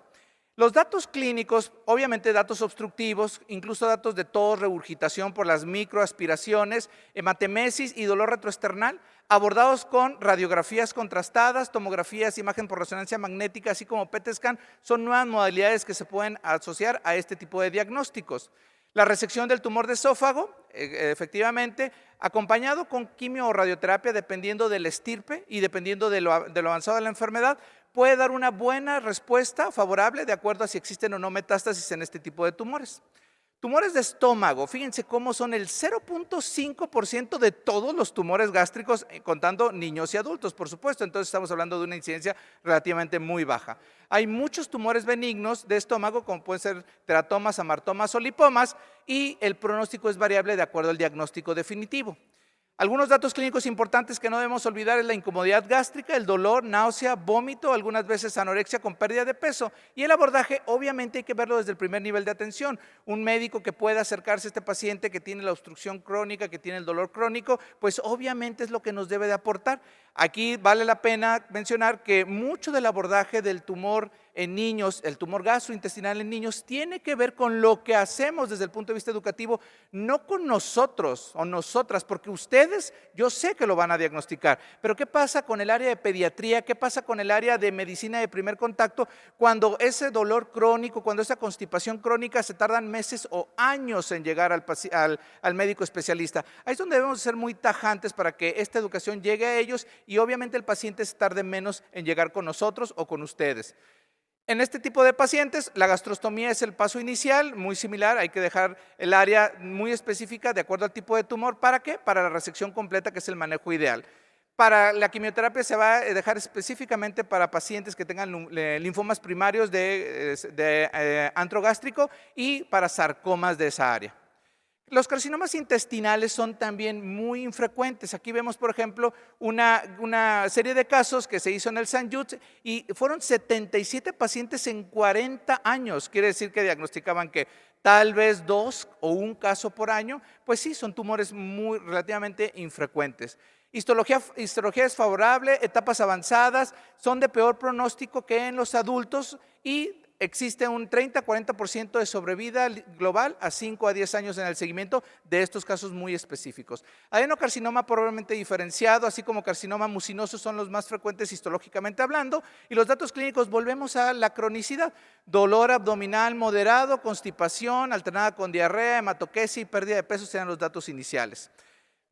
Los datos clínicos, obviamente datos obstructivos, incluso datos de tos, regurgitación por las microaspiraciones, hematemesis y dolor retroesternal, abordados con radiografías contrastadas, tomografías, imagen por resonancia magnética, así como PET scan, son nuevas modalidades que se pueden asociar a este tipo de diagnósticos. La resección del tumor de esófago, efectivamente, acompañado con quimio o radioterapia dependiendo del estirpe y dependiendo de lo avanzado de la enfermedad, puede dar una buena respuesta favorable de acuerdo a si existen o no metástasis en este tipo de tumores. Tumores de estómago, fíjense cómo son el 0.5% de todos los tumores gástricos, contando niños y adultos, por supuesto, entonces estamos hablando de una incidencia relativamente muy baja. Hay muchos tumores benignos de estómago, como pueden ser teratomas, amartomas o lipomas, y el pronóstico es variable de acuerdo al diagnóstico definitivo. Algunos datos clínicos importantes que no debemos olvidar es la incomodidad gástrica, el dolor, náusea, vómito, algunas veces anorexia con pérdida de peso. Y el abordaje, obviamente hay que verlo desde el primer nivel de atención. Un médico que pueda acercarse a este paciente que tiene la obstrucción crónica, que tiene el dolor crónico, pues obviamente es lo que nos debe de aportar. Aquí vale la pena mencionar que mucho del abordaje del tumor en niños, el tumor gastrointestinal en niños, tiene que ver con lo que hacemos desde el punto de vista educativo, no con nosotros o nosotras, porque ustedes, yo sé que lo van a diagnosticar, pero ¿qué pasa con el área de pediatría? ¿Qué pasa con el área de medicina de primer contacto cuando ese dolor crónico, cuando esa constipación crónica se tardan meses o años en llegar al médico especialista? Ahí es donde debemos ser muy tajantes para que esta educación llegue a ellos y obviamente el paciente se tarde menos en llegar con nosotros o con ustedes. En este tipo de pacientes, la gastrostomía es el paso inicial, muy similar, hay que dejar el área muy específica de acuerdo al tipo de tumor. ¿Para qué? Para la resección completa, que es el manejo ideal. Para la quimioterapia se va a dejar específicamente para pacientes que tengan linfomas primarios de antro gástrico y para sarcomas de esa área. Los carcinomas intestinales son también muy infrecuentes. Aquí vemos, por ejemplo, una serie de casos que se hizo en el St. Jude's y fueron 77 pacientes en 40 años. Quiere decir que diagnosticaban que tal vez 2 o 1 caso por año. Pues sí, son tumores relativamente infrecuentes. Histología es favorable, etapas avanzadas, son de peor pronóstico que en los adultos y existe un 30-40% de sobrevida global a 5 a 10 años en el seguimiento de estos casos muy específicos. Adenocarcinoma probablemente diferenciado, así como carcinoma mucinoso son los más frecuentes histológicamente hablando, y los datos clínicos volvemos a la cronicidad, dolor abdominal moderado, constipación alternada con diarrea, hematoquesia y pérdida de peso serán los datos iniciales.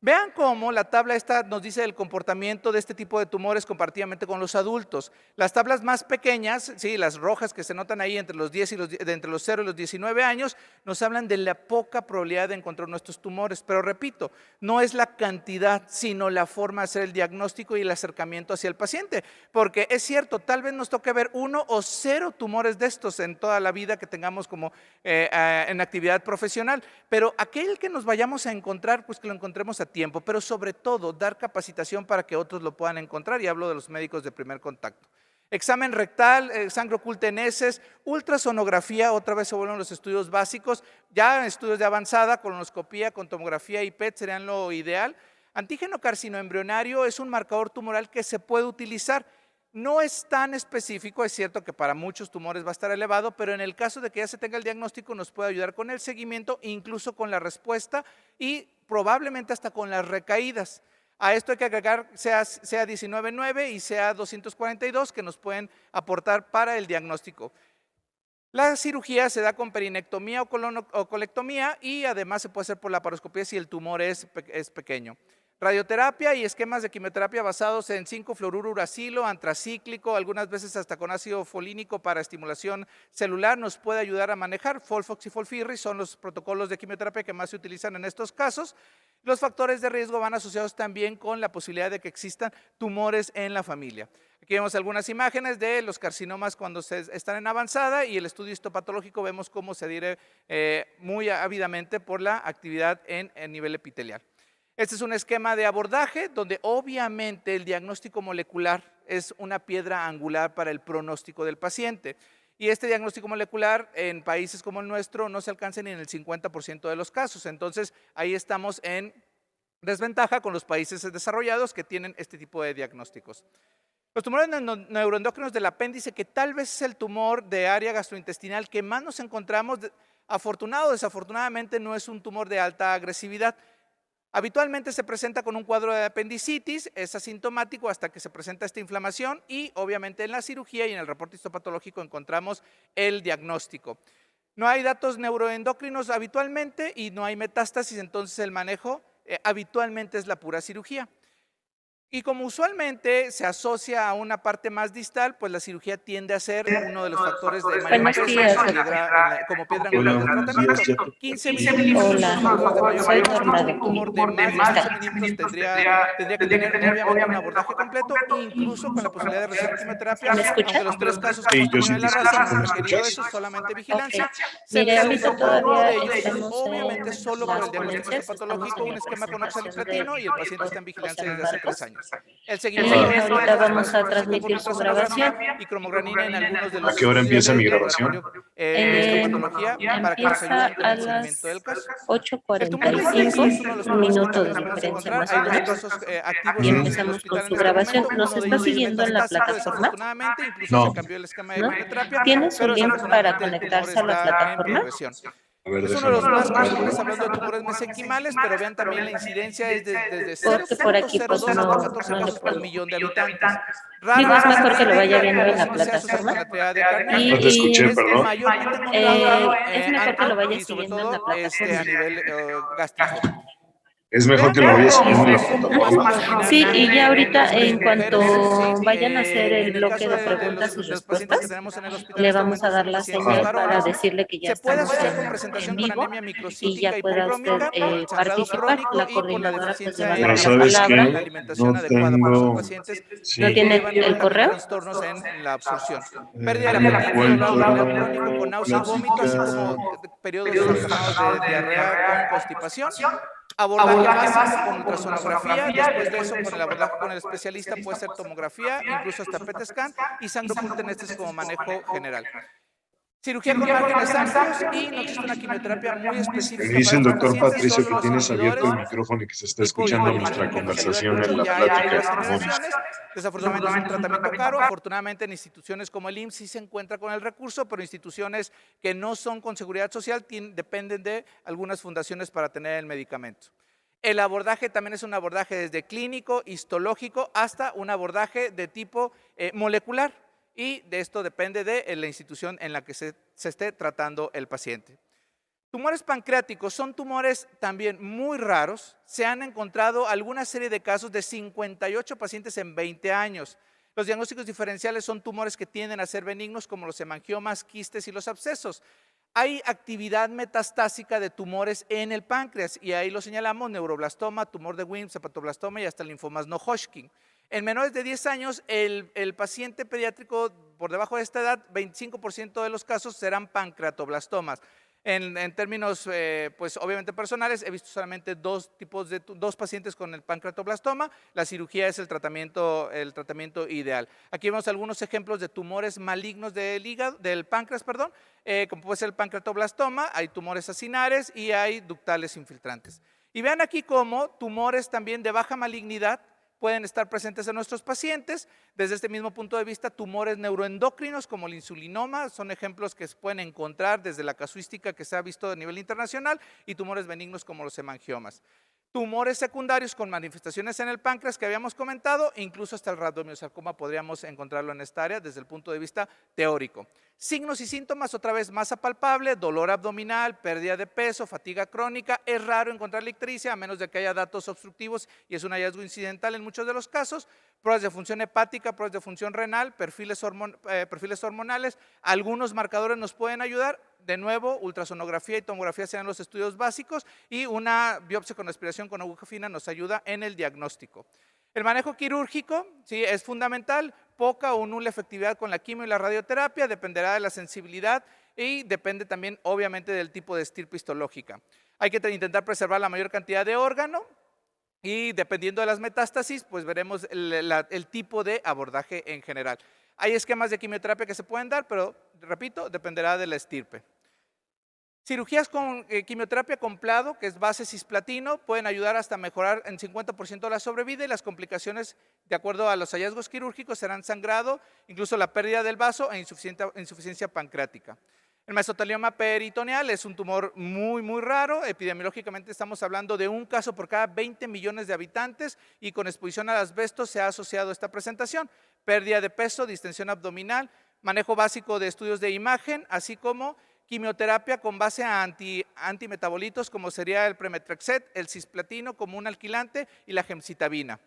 Vean cómo la tabla esta nos dice el comportamiento de este tipo de tumores comparativamente con los adultos. Las tablas más pequeñas, sí, las rojas que se notan ahí entre los 0 y los 19 años, nos hablan de la poca probabilidad de encontrar nuestros tumores. Pero repito, no es la cantidad, sino la forma de hacer el diagnóstico y el acercamiento hacia el paciente. Porque es cierto, tal vez nos toque ver 1 o 0 tumores de estos en toda la vida que tengamos como en actividad profesional. Pero aquel que nos vayamos a encontrar, pues que lo encontremos a tiempo, pero sobre todo dar capacitación para que otros lo puedan encontrar, y hablo de los médicos de primer contacto. Examen rectal, sangre oculta en heces, ultrasonografía, otra vez se vuelven los estudios básicos, ya estudios de avanzada, colonoscopía, con tomografía y PET serían lo ideal. Antígeno carcinoembrionario es un marcador tumoral que se puede utilizar. No es tan específico, es cierto que para muchos tumores va a estar elevado, pero en el caso de que ya se tenga el diagnóstico nos puede ayudar con el seguimiento, incluso con la respuesta y probablemente hasta con las recaídas. A esto hay que agregar CA 19.9 y CA 242 que nos pueden aportar para el diagnóstico. La cirugía se da con perinectomía o colectomía y además se puede hacer por laparoscopía si el tumor es pequeño. Radioterapia y esquemas de quimioterapia basados en 5-fluoruro-uracilo, antracíclico, algunas veces hasta con ácido folínico para estimulación celular, nos puede ayudar a manejar. Folfox y Folfirri son los protocolos de quimioterapia que más se utilizan en estos casos. Los factores de riesgo van asociados también con la posibilidad de que existan tumores en la familia. Aquí vemos algunas imágenes de los carcinomas cuando están en avanzada y el estudio histopatológico vemos cómo se adhiere muy ávidamente por la actividad en nivel epitelial. Este es un esquema de abordaje donde obviamente el diagnóstico molecular es una piedra angular para el pronóstico del paciente. Y este diagnóstico molecular en países como el nuestro no se alcanza ni en el 50% de los casos. Entonces ahí estamos en desventaja con los países desarrollados que tienen este tipo de diagnósticos. Los tumores neuroendocrinos del apéndice, que tal vez es el tumor de área gastrointestinal que más nos encontramos, afortunado o desafortunadamente no es un tumor de alta agresividad. Habitualmente se presenta con un cuadro de apendicitis, es asintomático hasta que se presenta esta inflamación y obviamente en la cirugía y en el reporte histopatológico encontramos el diagnóstico. No hay datos neuroendocrinos habitualmente y no hay metástasis, entonces el manejo habitualmente es la pura cirugía. Y como usualmente se asocia a una parte más distal, pues la cirugía tiende a ser uno de los factores de mayor peso como piedra angular del tratamiento. 15 milímetros soy Norma. Un tumor de más de 15 milímetros tendría que tener obviamente un abordaje completo, incluso con la posibilidad de recibir quimioterapia, aunque los 3 casos que hemos tenido en la raza no han requerido eso, solamente vigilancia. Se realizó por uno de ellos, obviamente solo por el diagnóstico histopatológico, un esquema con oxaliplatino y el paciente está en vigilancia desde hace 3 años. El seguimiento ahorita vamos a transmitir su grabación. Y cromogranina en algunos de los ¿A qué hora empieza mi grabación? Para que nos ayude con el seguimiento del caso. 8:45, un minuto de diferencia más o menos. Y empezamos con su grabación. ¿Nos está siguiendo en la plataforma? No. ¿Tiene su link para conectarse a la plataforma? A ver, es uno de los más comunes hablando de tumores mesenquimales, pero vean también la incidencia es desde 0.02 a 14 casos por millón de habitantes. Digo, es mejor que lo vaya viendo en la plataforma. No te escuché, perdón. Es mejor que lo vaya siguiendo en la plataforma. A nivel gástrico. Es mejor que lo vayas siguiendo en la plataforma. Sí, y ya ahorita en cuanto vayan a hacer el bloque de preguntas y respuestas, le vamos a dar la señal para decirle que ya estamos en vivo y ya pueda usted participar. La coordinadora pues le va a dar la palabra. No tengo... ¿No tiene el correo? En la absorción. Pérdida de apetito, con náusea y vómito, así como periodos alternados de diarrea con constipación. Abordaje básico con ultrasonografía, después de eso con el abordaje con el especialista puede ser tomografía, incluso hasta PET scan y sangre oculta en este como manejo general. Cirugía con márgenes amplios y no existe una quimioterapia muy específica. Me dice el doctor Patricio que tienes abierto el micrófono y que se está escuchando nuestra conversación en la plática de pulmones. Desafortunadamente es un tratamiento caro. Afortunadamente en instituciones como el IMSS sí se encuentra con el recurso, pero instituciones que no son con seguridad social dependen de algunas fundaciones para tener el medicamento. El abordaje también es un abordaje desde clínico, histológico, hasta un abordaje de tipo molecular. Y de esto depende de la institución en la que se esté tratando el paciente. Tumores pancreáticos son tumores también muy raros. Se han encontrado alguna serie de casos de 58 pacientes en 20 años. Los diagnósticos diferenciales son tumores que tienden a ser benignos como los hemangiomas, quistes y los abscesos. Hay actividad metastásica de tumores en el páncreas y ahí lo señalamos: neuroblastoma, tumor de Wilms, hepatoblastoma y hasta linfomas no Hodgkin. En menores de 10 años, el paciente pediátrico por debajo de esta edad, 25% de los casos serán pancreatoblastomas. En términos, pues obviamente personales, he visto solamente dos pacientes con el pancreatoblastoma. La cirugía es el tratamiento ideal. Aquí vemos algunos ejemplos de tumores malignos del páncreas, como puede ser el pancreatoblastoma. Hay tumores acinares y hay ductales infiltrantes. Y vean aquí cómo tumores también de baja malignidad pueden estar presentes en nuestros pacientes. Desde este mismo punto de vista, tumores neuroendocrinos como el insulinoma son ejemplos que se pueden encontrar desde la casuística que se ha visto a nivel internacional, y tumores benignos como los hemangiomas. Tumores secundarios con manifestaciones en el páncreas que habíamos comentado, incluso hasta el rhabdomiosarcoma podríamos encontrarlo en esta área desde el punto de vista teórico. Signos y síntomas, otra vez masa palpable, dolor abdominal, pérdida de peso, fatiga crónica. Es raro encontrar la ictericia a menos de que haya datos obstructivos y es un hallazgo incidental en muchos de los casos. Pruebas de función hepática, pruebas de función renal, perfiles hormonales. Algunos marcadores nos pueden ayudar. De nuevo, ultrasonografía y tomografía serán los estudios básicos, y una biopsia con aspiración con aguja fina nos ayuda en el diagnóstico. El manejo quirúrgico, sí, es fundamental. Poca o nula efectividad con la quimio y la radioterapia, dependerá de la sensibilidad y depende también obviamente del tipo de estirpe histológica. Hay que intentar preservar la mayor cantidad de órgano y dependiendo de las metástasis, pues veremos el tipo de abordaje en general. Hay esquemas de quimioterapia que se pueden dar, pero repito, dependerá de la estirpe. Cirugías con quimioterapia con plado, que es base cisplatino, pueden ayudar hasta mejorar en 50% la sobrevida, y las complicaciones, de acuerdo a los hallazgos quirúrgicos, serán sangrado, incluso la pérdida del vaso e insuficiencia pancreática. El mesotelioma peritoneal es un tumor muy raro. Epidemiológicamente estamos hablando de un caso por cada 20 millones de habitantes, y con exposición al asbesto se ha asociado esta presentación. Pérdida de peso, distensión abdominal, manejo básico de estudios de imagen, así como quimioterapia con base a antimetabolitos como sería el Pemetrexed, el cisplatino como un alquilante y la gemcitabina.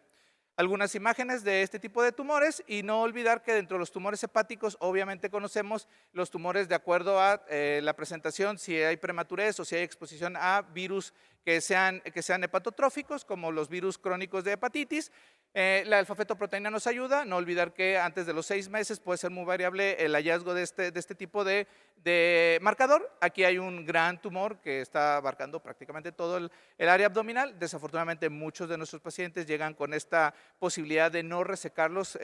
Algunas imágenes de este tipo de tumores, y no olvidar que dentro de los tumores hepáticos obviamente conocemos los tumores de acuerdo a la presentación, si hay prematurez o si hay exposición a virus que sean hepatotróficos, como los virus crónicos de hepatitis. La alfa-fetoproteína nos ayuda. No olvidar que antes de los 6 meses puede ser muy variable el hallazgo de este tipo de marcador. Aquí hay un gran tumor que está abarcando prácticamente todo el área abdominal. Desafortunadamente muchos de nuestros pacientes llegan con esta posibilidad de no resecarlos.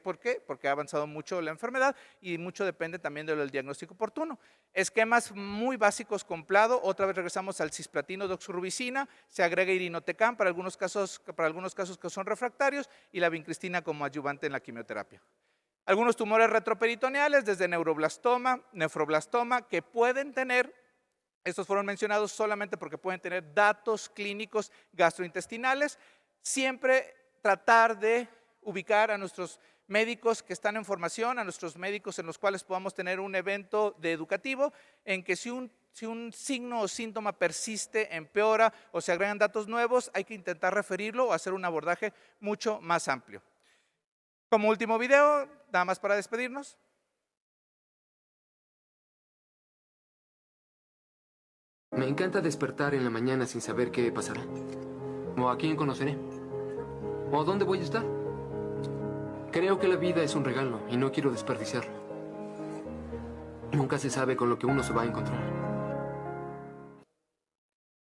¿Por qué? Porque ha avanzado mucho la enfermedad y mucho depende también del diagnóstico oportuno. Esquemas muy básicos con plado. Otra vez regresamos al cisplatino, doxorubicina. Se agrega irinotecan para algunos casos que son refractarios, y la vincristina como adyuvante en la quimioterapia. Algunos tumores retroperitoneales, desde neuroblastoma, nefroblastoma, que pueden tener, estos fueron mencionados solamente porque pueden tener datos clínicos gastrointestinales. Siempre tratar de ubicar a nuestros médicos que están en formación, a nuestros médicos en los cuales podamos tener un evento educativo, en que si un signo o síntoma persiste, empeora o se agregan datos nuevos, hay que intentar referirlo o hacer un abordaje mucho más amplio. Como último video, nada más para despedirnos. Me encanta despertar en la mañana sin saber qué pasará, o a quién conoceré, o dónde voy a estar. Creo que la vida es un regalo y no quiero desperdiciarlo. Nunca se sabe con lo que uno se va a encontrar.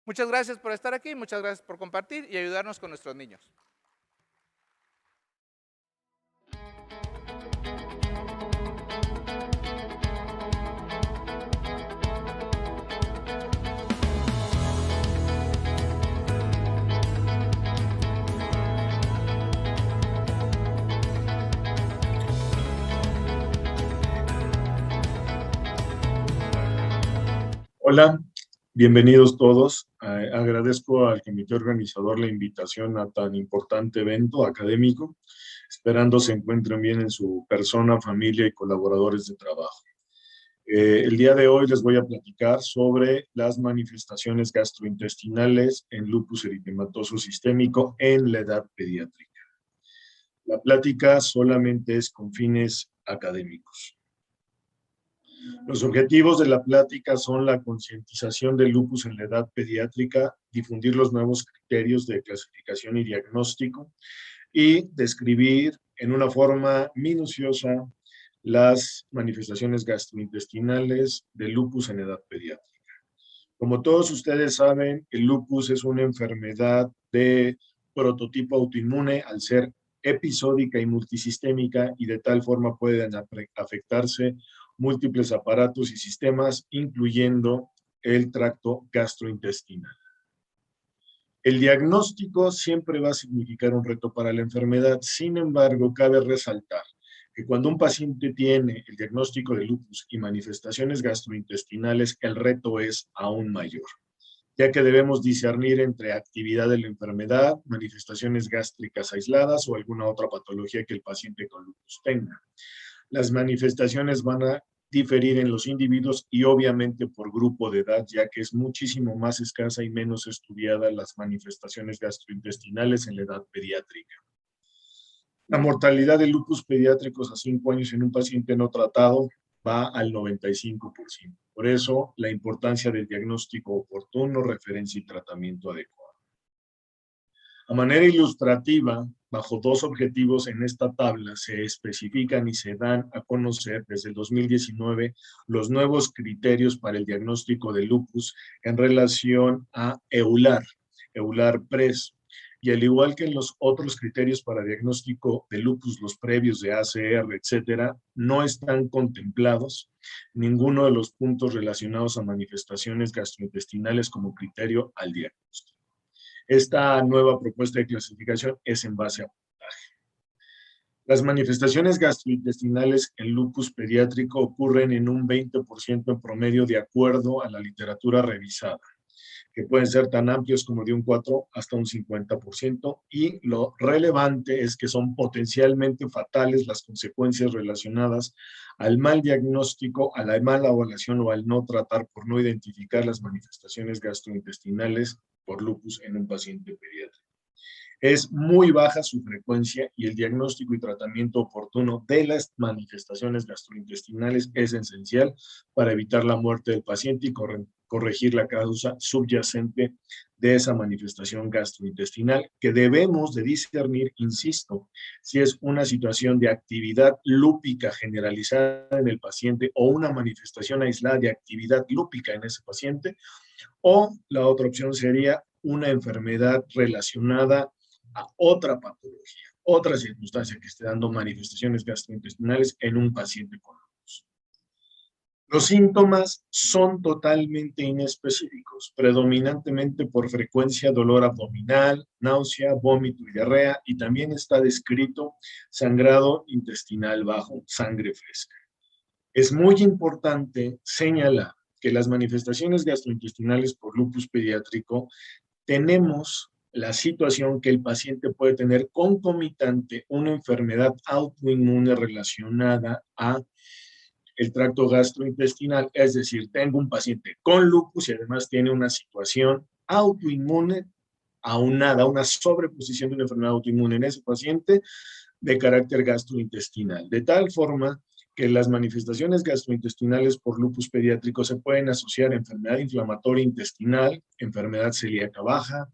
Muchas gracias por estar aquí, muchas gracias por compartir y ayudarnos con nuestros niños. Hola, bienvenidos todos. Agradezco al comité organizador la invitación a tan importante evento académico, esperando se encuentren bien en su persona, familia y colaboradores de trabajo. El día de hoy les voy a platicar sobre las manifestaciones gastrointestinales en lupus eritematoso sistémico en la edad pediátrica. La plática solamente es con fines académicos. Los objetivos de la plática son la concientización del lupus en la edad pediátrica, difundir los nuevos criterios de clasificación y diagnóstico y describir en una forma minuciosa las manifestaciones gastrointestinales del lupus en edad pediátrica. Como todos ustedes saben, el lupus es una enfermedad de prototipo autoinmune al ser episódica y multisistémica, y de tal forma pueden afectarse múltiples aparatos y sistemas, incluyendo el tracto gastrointestinal. El diagnóstico siempre va a significar un reto para la enfermedad. Sin embargo, cabe resaltar que cuando un paciente tiene el diagnóstico de lupus y manifestaciones gastrointestinales, el reto es aún mayor, ya que debemos discernir entre actividad de la enfermedad, manifestaciones gástricas aisladas o alguna otra patología que el paciente con lupus tenga. Las manifestaciones van a diferir en los individuos y obviamente por grupo de edad, ya que es muchísimo más escasa y menos estudiada las manifestaciones gastrointestinales en la edad pediátrica. La mortalidad de lupus pediátricos a 5 años en un paciente no tratado va al 95%. Por eso, la importancia del diagnóstico oportuno, referencia y tratamiento adecuado. A manera ilustrativa, bajo 2 objetivos en esta tabla se especifican y se dan a conocer desde el 2019 los nuevos criterios para el diagnóstico de lupus en relación a EULAR-PRES. Y al igual que en los otros criterios para diagnóstico de lupus, los previos de ACR, etcétera, no están contemplados ninguno de los puntos relacionados a manifestaciones gastrointestinales como criterio al diagnóstico. Esta nueva propuesta de clasificación es en base a puntaje. Las manifestaciones gastrointestinales en lupus pediátrico ocurren en un 20% en promedio de acuerdo a la literatura revisada, que pueden ser tan amplios como de un 4 hasta un 50%, y lo relevante es que son potencialmente fatales las consecuencias relacionadas al mal diagnóstico, a la mala evaluación o al no tratar por no identificar las manifestaciones gastrointestinales por lupus en un paciente pediátrico. Es muy baja su frecuencia y el diagnóstico y tratamiento oportuno de las manifestaciones gastrointestinales es esencial para evitar la muerte del paciente y corregir la causa subyacente de esa manifestación gastrointestinal, que debemos de discernir, insisto, si es una situación de actividad lúpica generalizada en el paciente o una manifestación aislada de actividad lúpica en ese paciente, o la otra opción sería una enfermedad relacionada a otra patología, otra circunstancia que esté dando manifestaciones gastrointestinales en un paciente con lupus. Los síntomas son totalmente inespecíficos, predominantemente por frecuencia dolor abdominal, náusea, vómito y diarrea, y también está descrito sangrado intestinal bajo, sangre fresca. Es muy importante señalar que las manifestaciones gastrointestinales por lupus pediátrico tenemos la situación que el paciente puede tener concomitante una enfermedad autoinmune relacionada a el tracto gastrointestinal, es decir, tengo un paciente con lupus y además tiene una situación autoinmune aunada, una sobreposición de una enfermedad autoinmune en ese paciente de carácter gastrointestinal, de tal forma que las manifestaciones gastrointestinales por lupus pediátrico se pueden asociar a enfermedad inflamatoria intestinal, enfermedad celíaca baja,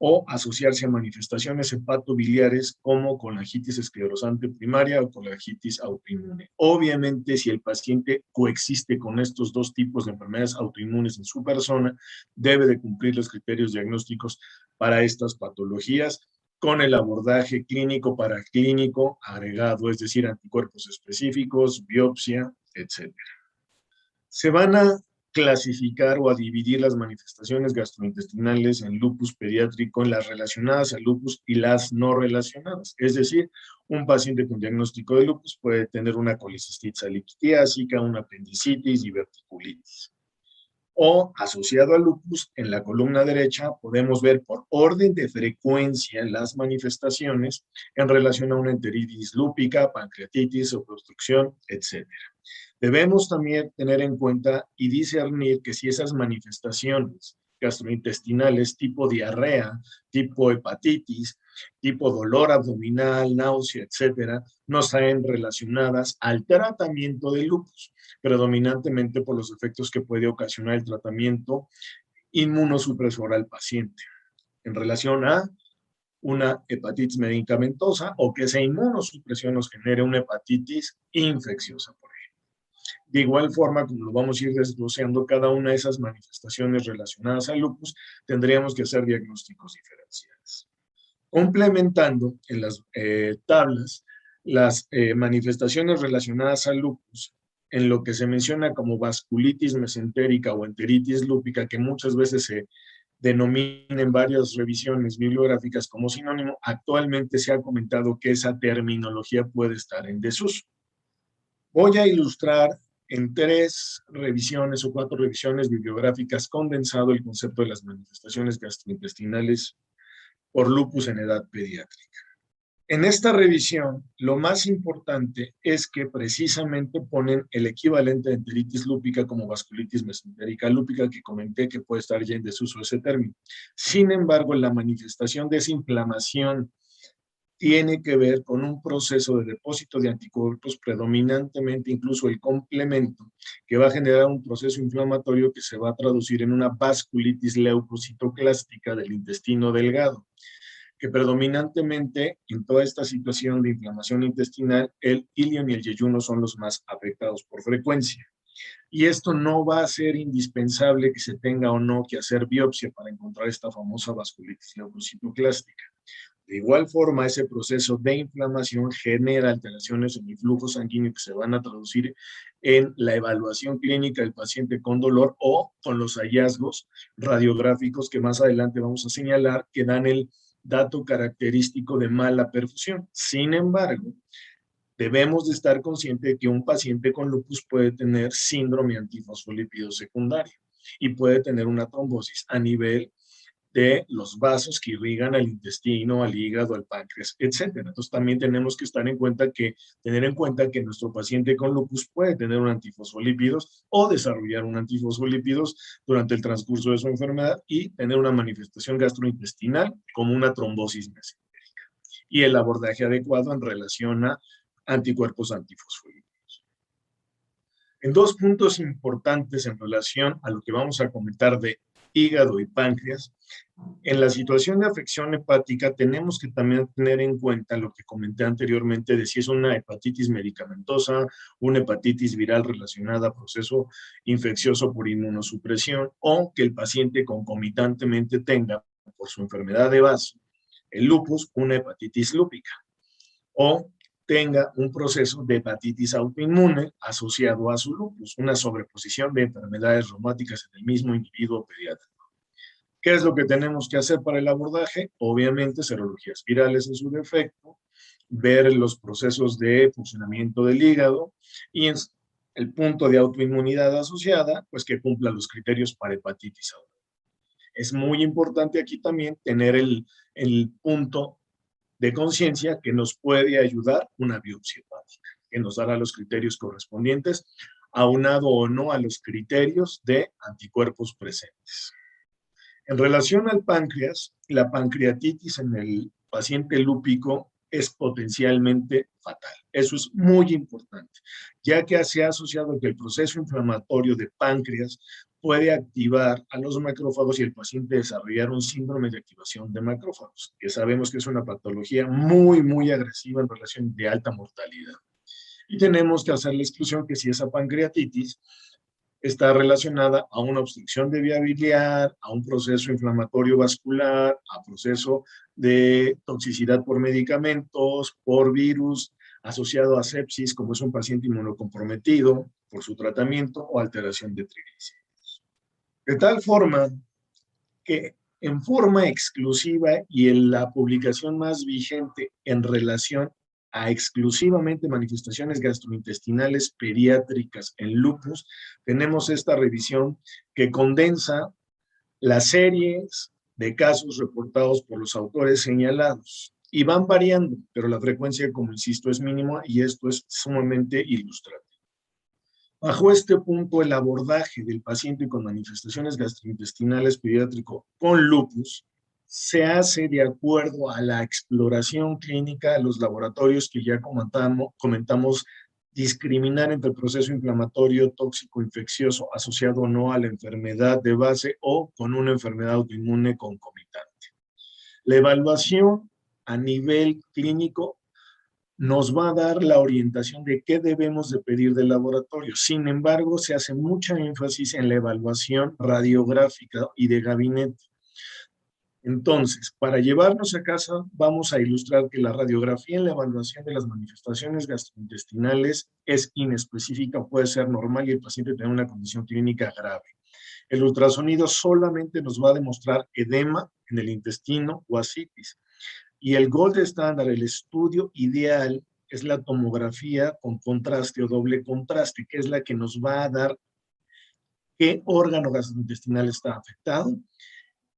o asociarse a manifestaciones hepatobiliares como colangitis esclerosante primaria o colangitis autoinmune. Obviamente, si el paciente coexiste con estos 2 tipos de enfermedades autoinmunes en su persona, debe de cumplir los criterios diagnósticos para estas patologías con el abordaje clínico paraclínico agregado, es decir, anticuerpos específicos, biopsia, etc. Se van a clasificar o a dividir las manifestaciones gastrointestinales en lupus pediátrico en las relacionadas al lupus y las no relacionadas. Es decir, un paciente con diagnóstico de lupus puede tener una colicistitis salicitíasica, una apendicitis, diverticulitis. O asociado al lupus, en la columna derecha podemos ver por orden de frecuencia las manifestaciones en relación a una enteritis lúpica, pancreatitis, obstrucción, etc. Debemos también tener en cuenta y discernir que si esas manifestaciones gastrointestinales tipo diarrea, tipo hepatitis, tipo dolor abdominal, náusea, etcétera, no están relacionadas al tratamiento del lupus, predominantemente por los efectos que puede ocasionar el tratamiento inmunosupresor al paciente en relación a una hepatitis medicamentosa o que esa inmunosupresión nos genere una hepatitis infecciosa, por ejemplo. De igual forma, como lo vamos a ir desglosando cada una de esas manifestaciones relacionadas al lupus, tendríamos que hacer diagnósticos diferenciales. Complementando en las tablas las manifestaciones relacionadas al lupus, en lo que se menciona como vasculitis mesentérica o enteritis lúpica, que muchas veces se denomina en varias revisiones bibliográficas como sinónimo, actualmente se ha comentado que esa terminología puede estar en desuso. Voy a ilustrar en 3 revisiones o 4 revisiones bibliográficas condensado el concepto de las manifestaciones gastrointestinales por lupus en edad pediátrica. En esta revisión, lo más importante es que precisamente ponen el equivalente de enteritis lúpica como vasculitis mesentérica lúpica, que comenté que puede estar ya en desuso ese término. Sin embargo, la manifestación de esa inflamación tiene que ver con un proceso de depósito de anticuerpos, predominantemente incluso el complemento, que va a generar un proceso inflamatorio que se va a traducir en una vasculitis leucocitoclástica del intestino delgado, que predominantemente en toda esta situación de inflamación intestinal, el ilion y el yeyuno son los más afectados por frecuencia. Y esto no va a ser indispensable que se tenga o no que hacer biopsia para encontrar esta famosa vasculitis leucocitoclástica. De igual forma, ese proceso de inflamación genera alteraciones en el flujo sanguíneo que se van a traducir en la evaluación clínica del paciente con dolor o con los hallazgos radiográficos que más adelante vamos a señalar que dan el dato característico de mala perfusión. Sin embargo, debemos de estar conscientes de que un paciente con lupus puede tener síndrome antifosfolípido secundario y puede tener una trombosis a nivel de los vasos que irrigan al intestino, al hígado, al páncreas, etc. Entonces también tenemos que tener en cuenta que nuestro paciente con lupus puede tener un antifosfolípidos o desarrollar un antifosfolípidos durante el transcurso de su enfermedad y tener una manifestación gastrointestinal como una trombosis mesentérica. Y el abordaje adecuado en relación a anticuerpos antifosfolípidos. En 2 puntos importantes en relación a lo que vamos a comentar de hígado y páncreas, en la situación de afección hepática tenemos que también tener en cuenta lo que comenté anteriormente de si es una hepatitis medicamentosa, una hepatitis viral relacionada a proceso infeccioso por inmunosupresión o que el paciente concomitantemente tenga por su enfermedad de base, el lupus, una hepatitis lúpica o tenga un proceso de hepatitis autoinmune asociado a su lupus, una sobreposición de enfermedades reumáticas en el mismo individuo pediátrico. ¿Qué es lo que tenemos que hacer para el abordaje? Obviamente, serologías virales en su defecto, ver los procesos de funcionamiento del hígado y en el punto de autoinmunidad asociada, pues que cumpla los criterios para hepatitis autoinmune. Es muy importante aquí también tener el punto de conciencia que nos puede ayudar una biopsia hepática, que nos dará los criterios correspondientes, aunado o no a los criterios de anticuerpos presentes. En relación al páncreas, la pancreatitis en el paciente lúpico es potencialmente fatal. Eso es muy importante, ya que se ha asociado que el proceso inflamatorio de páncreas puede activar a los macrófagos y el paciente desarrollar un síndrome de activación de macrófagos, que sabemos que es una patología muy, muy agresiva en relación de alta mortalidad. Y tenemos que hacer la exclusión que si esa pancreatitis está relacionada a una obstrucción de vía biliar, a un proceso inflamatorio vascular, a proceso de toxicidad por medicamentos, por virus, asociado a sepsis, como es un paciente inmunocomprometido por su tratamiento o alteración de triglicéridos. De tal forma que en forma exclusiva y en la publicación más vigente en relación a exclusivamente manifestaciones gastrointestinales pediátricas en lupus, tenemos esta revisión que condensa las series de casos reportados por los autores señalados y van variando, pero la frecuencia, como insisto, es mínima y esto es sumamente ilustrativo. Bajo este punto, el abordaje del paciente con manifestaciones gastrointestinales pediátrico con lupus se hace de acuerdo a la exploración clínica de los laboratorios que ya comentamos, discriminar entre proceso inflamatorio, tóxico, infeccioso, asociado o no a la enfermedad de base o con una enfermedad autoinmune concomitante. La evaluación a nivel clínico nos va a dar la orientación de qué debemos de pedir del laboratorio. Sin embargo, se hace mucha énfasis en la evaluación radiográfica y de gabinete. Entonces, para llevarnos a casa, vamos a ilustrar que la radiografía en la evaluación de las manifestaciones gastrointestinales es inespecífica o puede ser normal y el paciente tiene una condición clínica grave. El ultrasonido solamente nos va a demostrar edema en el intestino o ascitis. Y el gold estándar, el estudio ideal, es la tomografía con contraste o doble contraste, que es la que nos va a dar qué órgano gastrointestinal está afectado,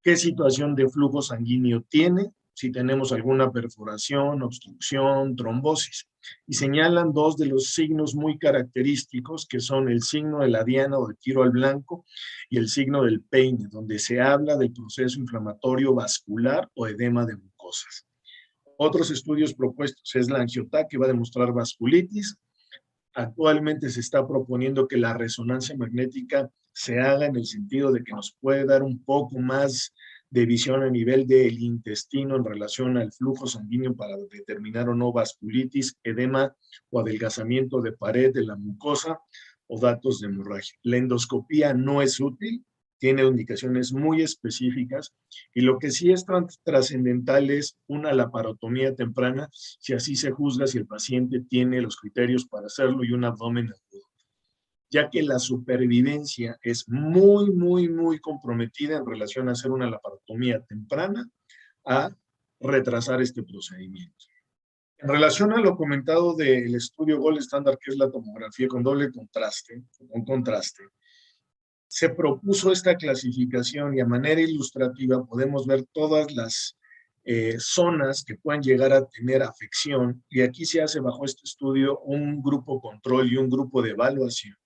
qué situación de flujo sanguíneo tiene, si tenemos alguna perforación, obstrucción, trombosis. Y señalan dos de los signos muy característicos, que son el signo de la diana o de tiro al blanco y el signo del peine, donde se habla del proceso inflamatorio vascular o edema de mucosas. Otros estudios propuestos es la angioTAC, que va a demostrar vasculitis. Actualmente se está proponiendo que la resonancia magnética se haga en el sentido de que nos puede dar un poco más de visión a nivel del intestino en relación al flujo sanguíneo para determinar o no vasculitis, edema o adelgazamiento de pared de la mucosa o datos de hemorragia. La endoscopía no es útil, tiene indicaciones muy específicas y lo que sí es trascendental es una laparotomía temprana, si así se juzga si el paciente tiene los criterios para hacerlo y un abdomen agudo, ya que la supervivencia es muy comprometida en relación a hacer una laparotomía temprana a retrasar este procedimiento. En relación a lo comentado del estudio Gold Standard, que es la tomografía con doble contraste, se propuso esta clasificación y a manera ilustrativa podemos ver todas las zonas que puedan llegar a tener afección, y aquí se hace bajo este estudio un grupo control y un grupo de evaluación,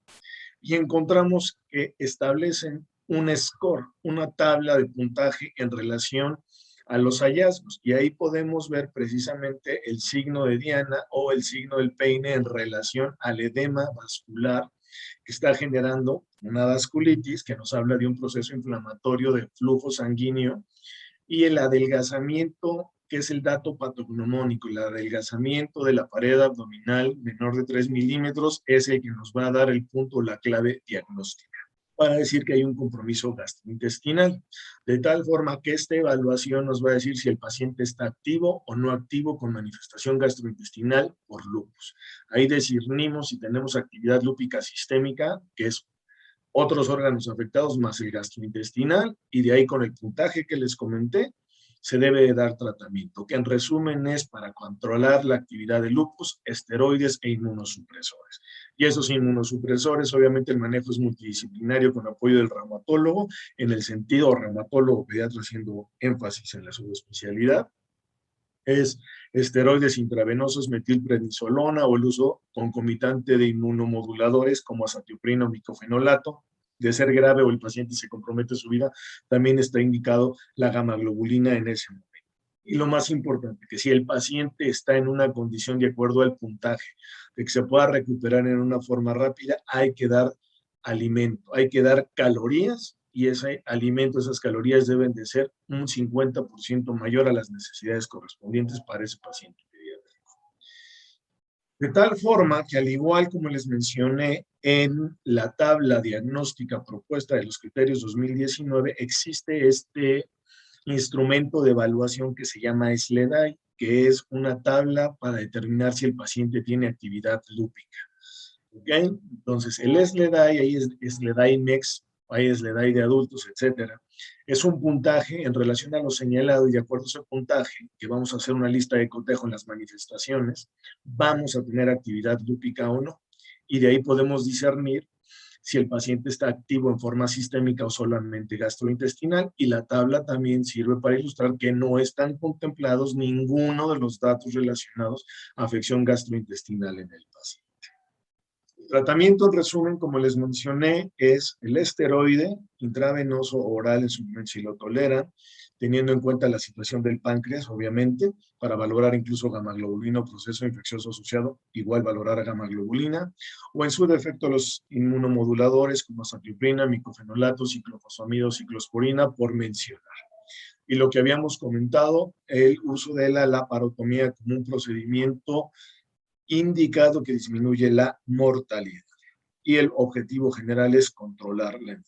y encontramos que establecen un score, una tabla de puntaje en relación a los hallazgos, y ahí podemos ver precisamente el signo de diana o el signo del peine en relación al edema vascular que está generando una vasculitis, que nos habla de un proceso inflamatorio de flujo sanguíneo, y el adelgazamiento, que es el dato patognomónico, el adelgazamiento de la pared abdominal menor de 3 milímetros, es el que nos va a dar el punto, la clave diagnóstica, para decir que hay un compromiso gastrointestinal, de tal forma que esta evaluación nos va a decir si el paciente está activo o no activo con manifestación gastrointestinal por lupus. Ahí discernimos si tenemos actividad lúpica sistémica, que es otros órganos afectados más el gastrointestinal, y de ahí con el puntaje que les comenté, se debe de dar tratamiento, que en resumen es para controlar la actividad de lupus, esteroides e inmunosupresores. Y esos inmunosupresores, obviamente el manejo es multidisciplinario con apoyo del reumatólogo, en el sentido reumatólogo pediatra haciendo énfasis en la subespecialidad, es esteroides intravenosos, metilprednisolona o el uso concomitante de inmunomoduladores como azatioprina o micofenolato. De ser grave o el paciente se compromete su vida, también está indicado la gamma-globulina en ese momento. Y lo más importante, que si el paciente está en una condición de acuerdo al puntaje, de que se pueda recuperar en una forma rápida, hay que dar alimento, hay que dar calorías, y ese alimento, esas calorías deben de ser un 50% mayor a las necesidades correspondientes para ese paciente pediátrico. De tal forma que, al igual como les mencioné en la tabla diagnóstica propuesta de los criterios 2019, existe este instrumento de evaluación que se llama SLEDAI, que es una tabla para determinar si el paciente tiene actividad lúpica. ¿Okay? Entonces, el SLEDAI, ahí es SLEDAI MEX, ahí es SLEDAI de adultos, etcétera. Es un puntaje en relación a lo señalado, y de acuerdo a ese puntaje, que vamos a hacer una lista de cotejo en las manifestaciones, vamos a tener actividad lúpica o no, y de ahí podemos discernir si el paciente está activo en forma sistémica o solamente gastrointestinal, y la tabla también sirve para ilustrar que no están contemplados ninguno de los datos relacionados a afección gastrointestinal en el paciente. Tratamiento, en resumen, como les mencioné, es el esteroide intravenoso oral en su momento si lo toleran, teniendo en cuenta la situación del páncreas, obviamente, para valorar incluso gamma-globulina o proceso infeccioso asociado, igual valorar a gamma-globulina, o en su defecto los inmunomoduladores como azathioprina, micofenolato, ciclofosfamido, ciclosporina, por mencionar. Y lo que habíamos comentado, el uso de la laparotomía como un procedimiento indicado que disminuye la mortalidad. Y el objetivo general es controlar la enfermedad.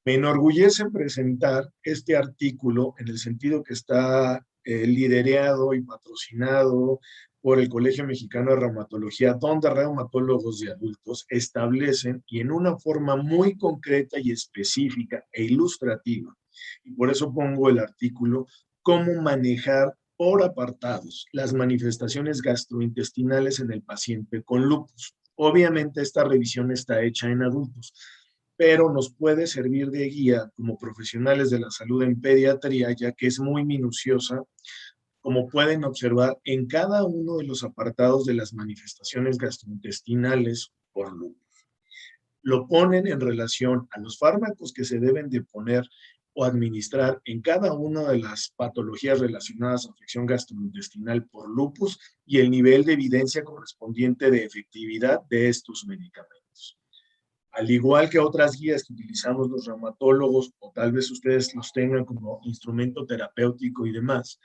Me enorgullece presentar este artículo en el sentido que está liderado y patrocinado por el Colegio Mexicano de Reumatología, donde reumatólogos de adultos establecen, y en una forma muy concreta y específica e ilustrativa, y por eso pongo el artículo, cómo manejar por apartados las manifestaciones gastrointestinales en el paciente con lupus. Obviamente esta revisión está hecha en adultos, pero nos puede servir de guía como profesionales de la salud en pediatría, ya que es muy minuciosa, como pueden observar en cada uno de los apartados de las manifestaciones gastrointestinales por lupus. Lo ponen en relación a los fármacos que se deben de poner o administrar en cada una de las patologías relacionadas a afección gastrointestinal por lupus y el nivel de evidencia correspondiente de efectividad de estos medicamentos. Al igual que otras guías que utilizamos los reumatólogos, o tal vez ustedes los tengan como instrumento terapéutico y demás,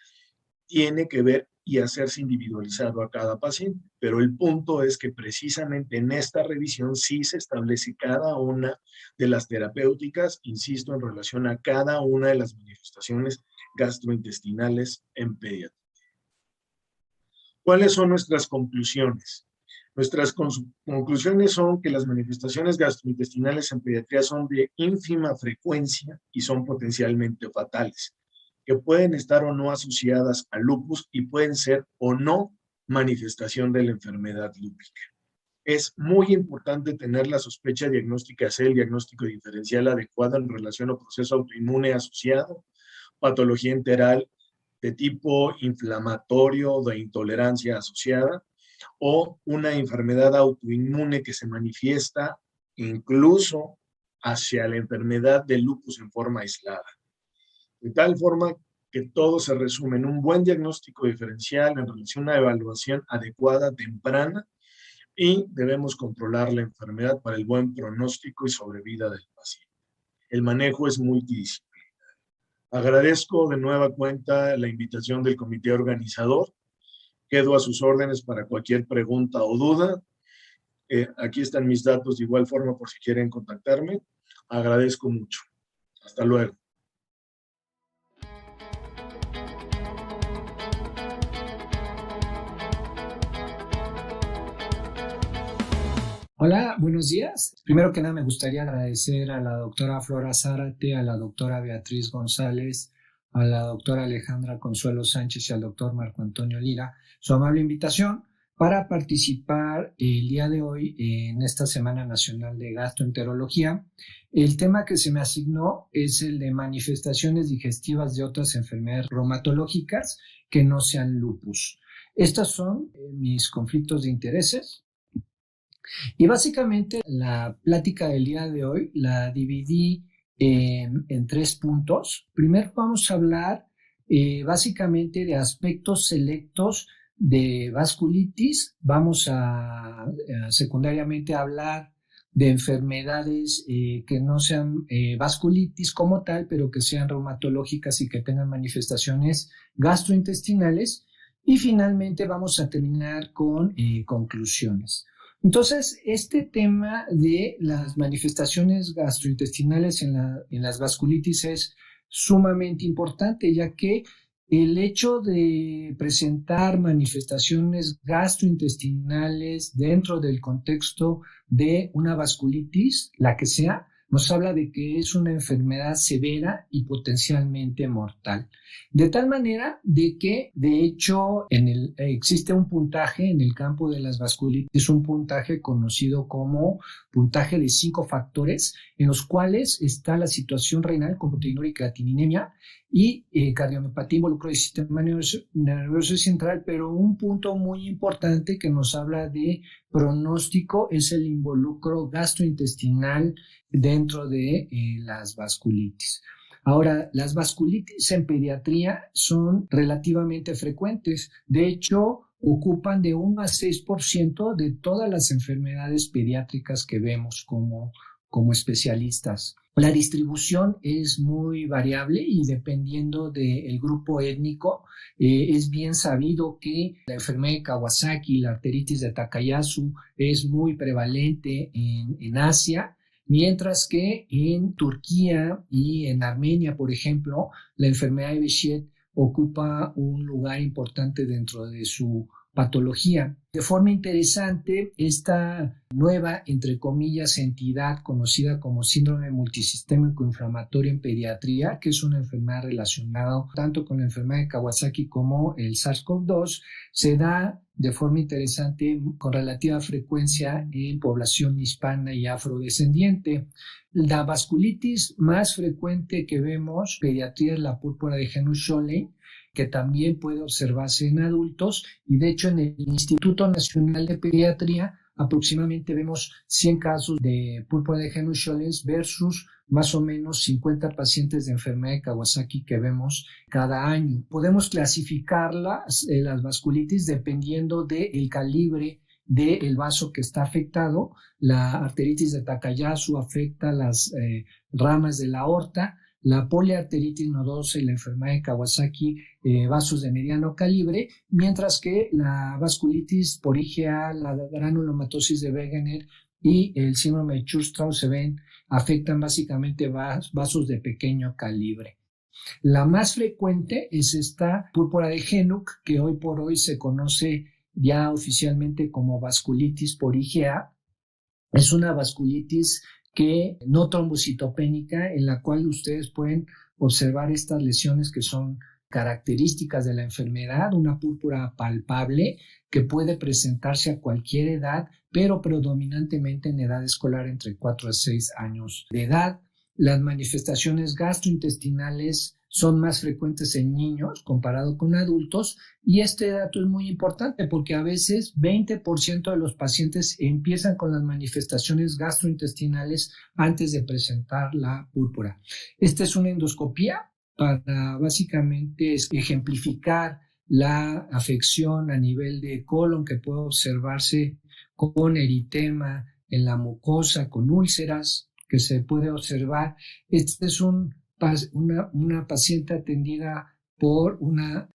tiene que ver y hacerse individualizado a cada paciente. Pero el punto es que precisamente en esta revisión sí se establece cada una de las terapéuticas, insisto, en relación a cada una de las manifestaciones gastrointestinales en pediatría. ¿Cuáles son nuestras conclusiones? Nuestras conclusiones son que las manifestaciones gastrointestinales en pediatría son de ínfima frecuencia y son potencialmente fatales, que pueden estar o no asociadas a lupus y pueden ser o no manifestación de la enfermedad lúpica. Es muy importante tener la sospecha diagnóstica, hacer el diagnóstico diferencial adecuado en relación al proceso autoinmune asociado, patología enteral de tipo inflamatorio o de intolerancia asociada, o una enfermedad autoinmune que se manifiesta incluso hacia la enfermedad de lupus en forma aislada. De tal forma que todo se resume en un buen diagnóstico diferencial en relación a una evaluación adecuada, temprana, y debemos controlar la enfermedad para el buen pronóstico y sobrevida del paciente. El manejo es multidisciplinario. Agradezco de nueva cuenta la invitación del comité organizador. Quedo a sus órdenes para cualquier pregunta o duda. Aquí están mis datos de igual forma por si quieren contactarme. Agradezco mucho. Hasta luego. Hola, buenos días. Primero que nada me gustaría agradecer a la doctora Flora Zárate, a la doctora Beatriz González, a la doctora Alejandra Consuelo Sánchez y al doctor Marco Antonio Lira su amable invitación para participar el día de hoy en esta Semana Nacional de Gastroenterología. El tema que se me asignó es el de manifestaciones digestivas de otras enfermedades reumatológicas que no sean lupus. Estos son mis conflictos de intereses. Y básicamente la plática del día de hoy la dividí en 3 puntos. Primero vamos a hablar básicamente de aspectos selectos de vasculitis. Vamos a secundariamente hablar de enfermedades que no sean vasculitis como tal, pero que sean reumatológicas y que tengan manifestaciones gastrointestinales. Y finalmente vamos a terminar con conclusiones. Entonces, este tema de las manifestaciones gastrointestinales en las vasculitis es sumamente importante, ya que el hecho de presentar manifestaciones gastrointestinales dentro del contexto de una vasculitis, la que sea, nos habla de que es una enfermedad severa y potencialmente mortal. De tal manera de que, de hecho, existe un puntaje en el campo de las vasculitis, un puntaje conocido como puntaje de 5 factores, en los cuales está la situación renal con proteinúria y creatininemia y cardiomiopatía involucrada del sistema nervioso central, pero un punto muy importante que nos habla de pronóstico es el involucro gastrointestinal dentro de las vasculitis. Ahora, las vasculitis en pediatría son relativamente frecuentes. De hecho, ocupan de 1 a 6% de todas las enfermedades pediátricas que vemos como especialistas. La distribución es muy variable y dependiendo del grupo étnico, es bien sabido que la enfermedad de Kawasaki, la arteritis de Takayasu, es muy prevalente en Asia, mientras que en Turquía y en Armenia, por ejemplo, la enfermedad de Behçet ocupa un lugar importante dentro de su patología. De forma interesante, esta nueva, entre comillas, entidad conocida como síndrome multisistémico inflamatorio en pediatría, que es una enfermedad relacionada tanto con la enfermedad de Kawasaki como el SARS-CoV-2, se da de forma interesante con relativa frecuencia en población hispana y afrodescendiente. La vasculitis más frecuente que vemos en pediatría es la púrpura de Henry-Schönlein, que también puede observarse en adultos, y de hecho en el Instituto Nacional de Pediatría aproximadamente vemos 100 casos de púrpura de Henry-Schönlein versus más o menos 50 pacientes de enfermedad de Kawasaki que vemos cada año. Podemos clasificar las vasculitis dependiendo del calibre del vaso que está afectado. La arteritis de Takayasu afecta las ramas de la aorta, la poliarteritis nodosa y la enfermedad de Kawasaki vasos de mediano calibre, mientras que la vasculitis por IgA, la granulomatosis de Wegener y el síndrome de Church-Strauss-Sebene afectan básicamente vasos de pequeño calibre. La más frecuente es esta púrpura de Henuk, que hoy por hoy se conoce ya oficialmente como vasculitis por IgA. Es una vasculitis que no trombocitopénica, en la cual ustedes pueden observar estas lesiones que son características de la enfermedad, una púrpura palpable que puede presentarse a cualquier edad, pero predominantemente en edad escolar entre 4 a 6 años de edad. Las manifestaciones gastrointestinales son más frecuentes en niños comparado con adultos, y este dato es muy importante porque a veces 20% de los pacientes empiezan con las manifestaciones gastrointestinales antes de presentar la púrpura. Esta es una endoscopía para básicamente ejemplificar la afección a nivel de colon que puede observarse con eritema en la mucosa, con úlceras que se puede observar. Esta es una paciente atendida por una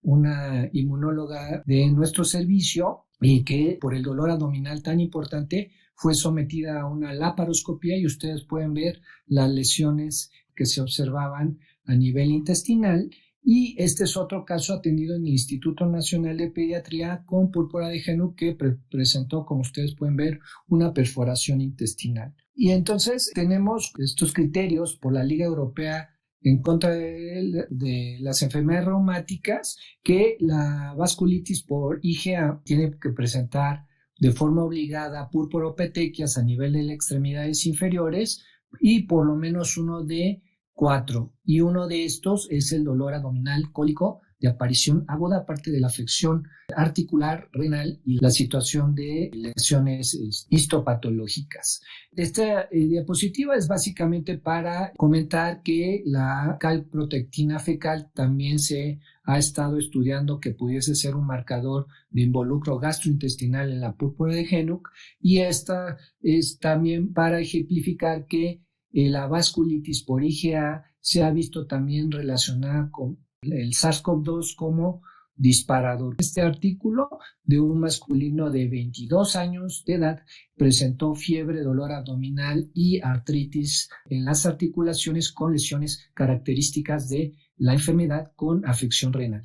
inmunóloga de nuestro servicio y que por el dolor abdominal tan importante fue sometida a una laparoscopía, y ustedes pueden ver las lesiones que se observaban a nivel intestinal. Y este es otro caso atendido en el Instituto Nacional de Pediatría con púrpura de Henuk que presentó, como ustedes pueden ver, una perforación intestinal. Y entonces tenemos estos criterios por la Liga Europea en contra de las enfermedades reumáticas, que la vasculitis por IgA tiene que presentar de forma obligada purpuropetequias a nivel de las extremidades inferiores y por lo menos uno de 4, y uno de estos es el dolor abdominal cólico de aparición aguda, aparte de la afección articular, renal y la situación de lesiones histopatológicas. Esta diapositiva es básicamente para comentar que la calprotectina fecal también se ha estado estudiando que pudiese ser un marcador de involucro gastrointestinal en la púrpura de Henuk, y esta es también para ejemplificar que la vasculitis por IgA se ha visto también relacionada con el SARS-CoV-2 como disparador. Este artículo de un masculino de 22 años de edad presentó fiebre, dolor abdominal y artritis en las articulaciones con lesiones características de la enfermedad con afección renal.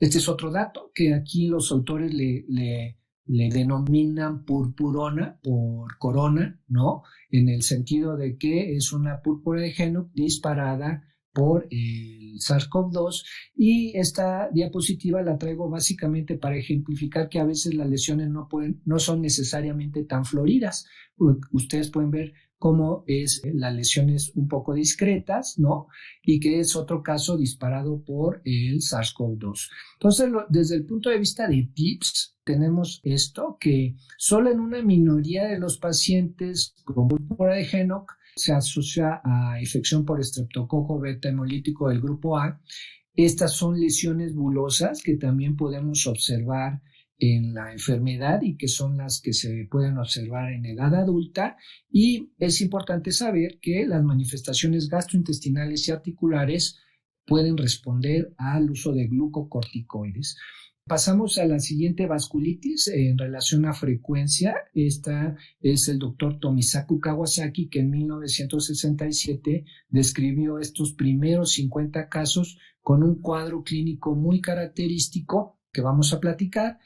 Este es otro dato que aquí los autores le denominan purpurona por corona, ¿no? En el sentido de que es una púrpura de Henuk disparada por el SARS-CoV-2, y esta diapositiva la traigo básicamente para ejemplificar que a veces las lesiones no son necesariamente tan floridas. Ustedes pueden ver cómo es las lesiones un poco discretas, ¿no? Y que es otro caso disparado por el SARS-CoV-2. Entonces, desde el punto de vista de tips, tenemos esto, que solo en una minoría de los pacientes con púrpura de Henoch se asocia a infección por estreptococo beta hemolítico del grupo A. Estas son lesiones bulosas que también podemos observar en la enfermedad y que son las que se pueden observar en edad adulta, y es importante saber que las manifestaciones gastrointestinales y articulares pueden responder al uso de glucocorticoides. Pasamos a la siguiente vasculitis en relación a frecuencia. Esta es el doctor Tomisaku Kawasaki, que en 1967 describió estos primeros 50 casos con un cuadro clínico muy característico que vamos a platicar.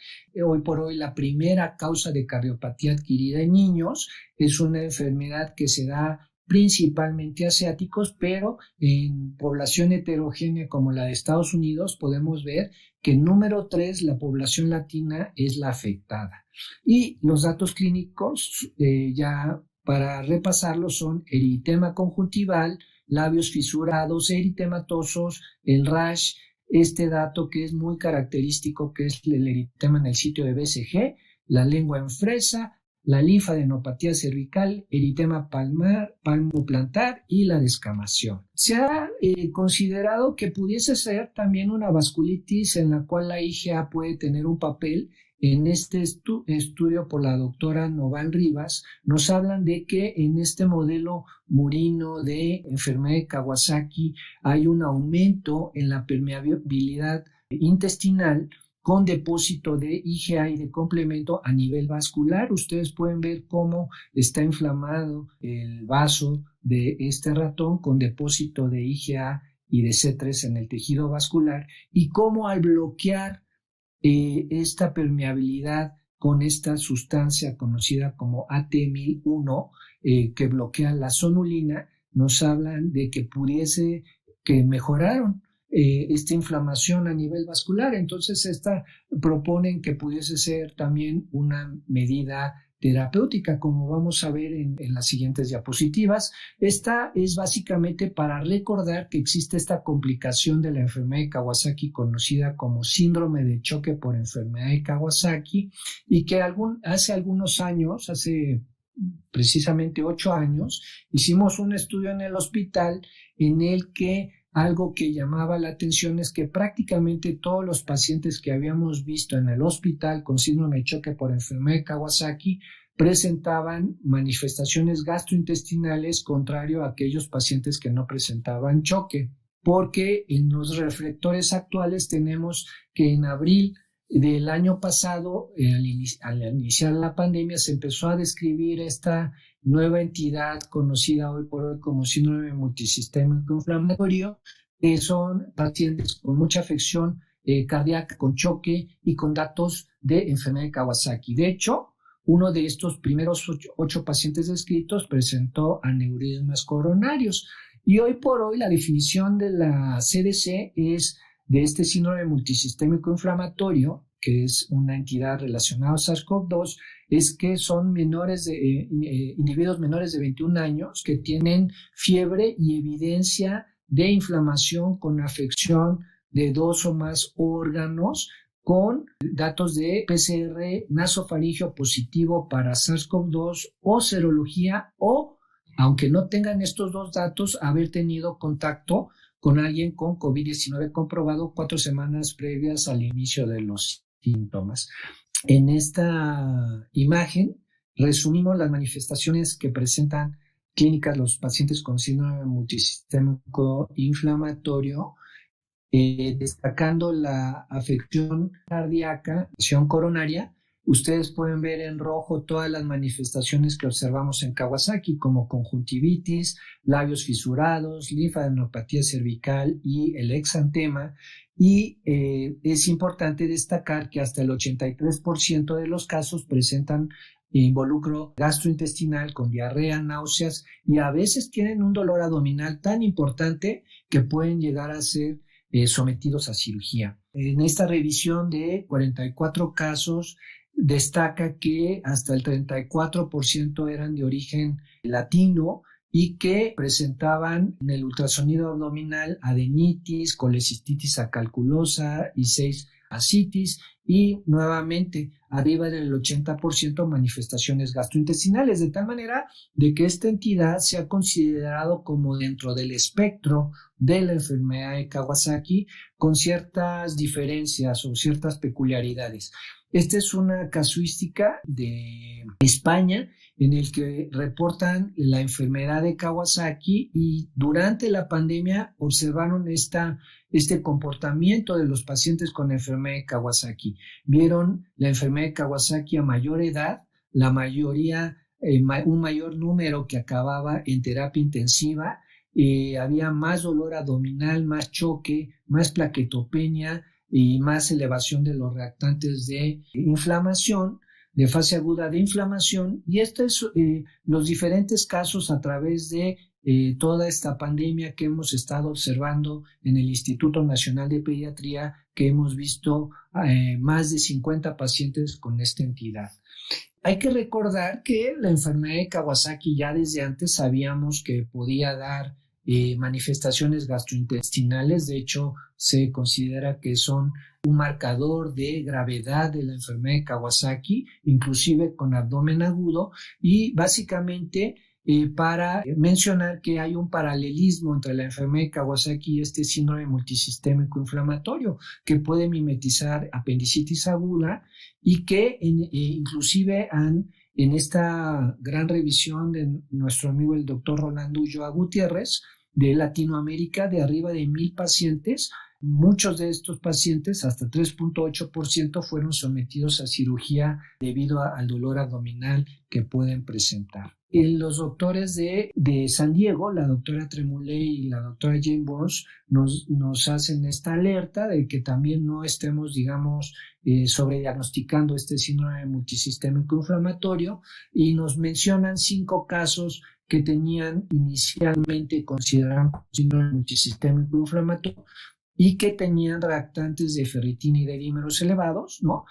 Hoy por hoy la primera causa de cardiopatía adquirida en niños es una enfermedad que se da principalmente asiáticos, pero en población heterogénea como la de Estados Unidos podemos ver que número 3, la población latina, es la afectada. Y los datos clínicos, ya para repasarlos, son eritema conjuntival, labios fisurados, eritematosos, el rash, este dato que es muy característico, que es el eritema en el sitio de BCG, la lengua en fresa, la linfadenopatía cervical, eritema palmar, palmoplantar y la descamación. Se ha considerado que pudiese ser también una vasculitis en la cual la IgA puede tener un papel. En este estudio por la doctora Noval Rivas nos hablan de que en este modelo murino de enfermedad de Kawasaki hay un aumento en la permeabilidad intestinal con depósito de IgA y de complemento a nivel vascular. Ustedes pueden ver cómo está inflamado el vaso de este ratón con depósito de IgA y de C3 en el tejido vascular, y cómo al bloquear esta permeabilidad con esta sustancia conocida como AT1001 que bloquea la sonulina, nos hablan de que mejoraron esta inflamación a nivel vascular. Entonces proponen que pudiese ser también una medida terapéutica, como vamos a ver en las siguientes diapositivas. Esta es básicamente para recordar que existe esta complicación de la enfermedad de Kawasaki conocida como síndrome de choque por enfermedad de Kawasaki, y que hace algunos años, hace precisamente 8 años, hicimos un estudio en el hospital en el que algo que llamaba la atención es que prácticamente todos los pacientes que habíamos visto en el hospital con síndrome de choque por enfermedad de Kawasaki presentaban manifestaciones gastrointestinales, contrario a aquellos pacientes que no presentaban choque, porque en los reflectores actuales tenemos que en abril del año pasado, al iniciar la pandemia, se empezó a describir esta nueva entidad conocida hoy por hoy como síndrome multisistémico inflamatorio, que son pacientes con mucha afección cardíaca, con choque y con datos de enfermedad de Kawasaki. De hecho, uno de estos primeros 8 pacientes descritos presentó aneurismas coronarios, y hoy por hoy la definición de la CDC es de este síndrome multisistémico inflamatorio, que es una entidad relacionada a SARS-CoV-2, es que son individuos menores de 21 años que tienen fiebre y evidencia de inflamación con afección de 2 o más órganos, con datos de PCR nasofaringeo positivo para SARS-CoV-2 o serología, o, aunque no tengan estos 2 datos, haber tenido contacto con alguien con COVID-19 comprobado 4 semanas previas al inicio de los síntomas. En esta imagen resumimos las manifestaciones que presentan clínicas los pacientes con síndrome multisistémico inflamatorio, destacando la afección cardíaca, afección coronaria. Ustedes pueden ver en rojo todas las manifestaciones que observamos en Kawasaki, como conjuntivitis, labios fisurados, linfadenopatía cervical y el exantema. Y es importante destacar que hasta el 83% de los casos presentan involucro gastrointestinal con diarrea, náuseas y a veces tienen un dolor abdominal tan importante que pueden llegar a ser sometidos a cirugía. En esta revisión de 44 casos destaca que hasta el 34% eran de origen latino y que presentaban en el ultrasonido abdominal adenitis, colecistitis acalculosa y 6 ascitis y nuevamente arriba del 80% manifestaciones gastrointestinales, de tal manera de que esta entidad se ha considerado como dentro del espectro de la enfermedad de Kawasaki con ciertas diferencias o ciertas peculiaridades. Esta es una casuística de España en el que reportan la enfermedad de Kawasaki y durante la pandemia observaron este comportamiento de los pacientes con enfermedad de Kawasaki. Vieron la enfermedad de Kawasaki a mayor edad, la mayoría, un mayor número que acababa en terapia intensiva, había más dolor abdominal, más choque, más plaquetopenia y más elevación de los reactantes de inflamación, de fase aguda de inflamación, y estos los diferentes casos a través de toda esta pandemia que hemos estado observando en el Instituto Nacional de Pediatría, que hemos visto más de 50 pacientes con esta entidad. Hay que recordar que la enfermedad de Kawasaki ya desde antes sabíamos que podía dar manifestaciones gastrointestinales. De hecho, se considera que son un marcador de gravedad de la enfermedad de Kawasaki, inclusive con abdomen agudo, y básicamente para mencionar que hay un paralelismo entre la enfermedad de Kawasaki y este síndrome multisistémico inflamatorio que puede mimetizar apendicitis aguda y que inclusive en esta gran revisión de nuestro amigo el doctor Rolando Ulloa Gutiérrez de Latinoamérica, de arriba de 1,000 pacientes, muchos de estos pacientes, hasta 3.8%, fueron sometidos a cirugía debido al dolor abdominal que pueden presentar. Los doctores de San Diego, la doctora Tremolay y la doctora Jane Burns, nos hacen esta alerta de que también no estemos, digamos, sobrediagnosticando este síndrome multisistémico inflamatorio, y nos mencionan 5 casos que tenían inicialmente considerado síndrome multisistémico inflamatorio y que tenían reactantes de ferritina y de dímeros elevados, ¿no?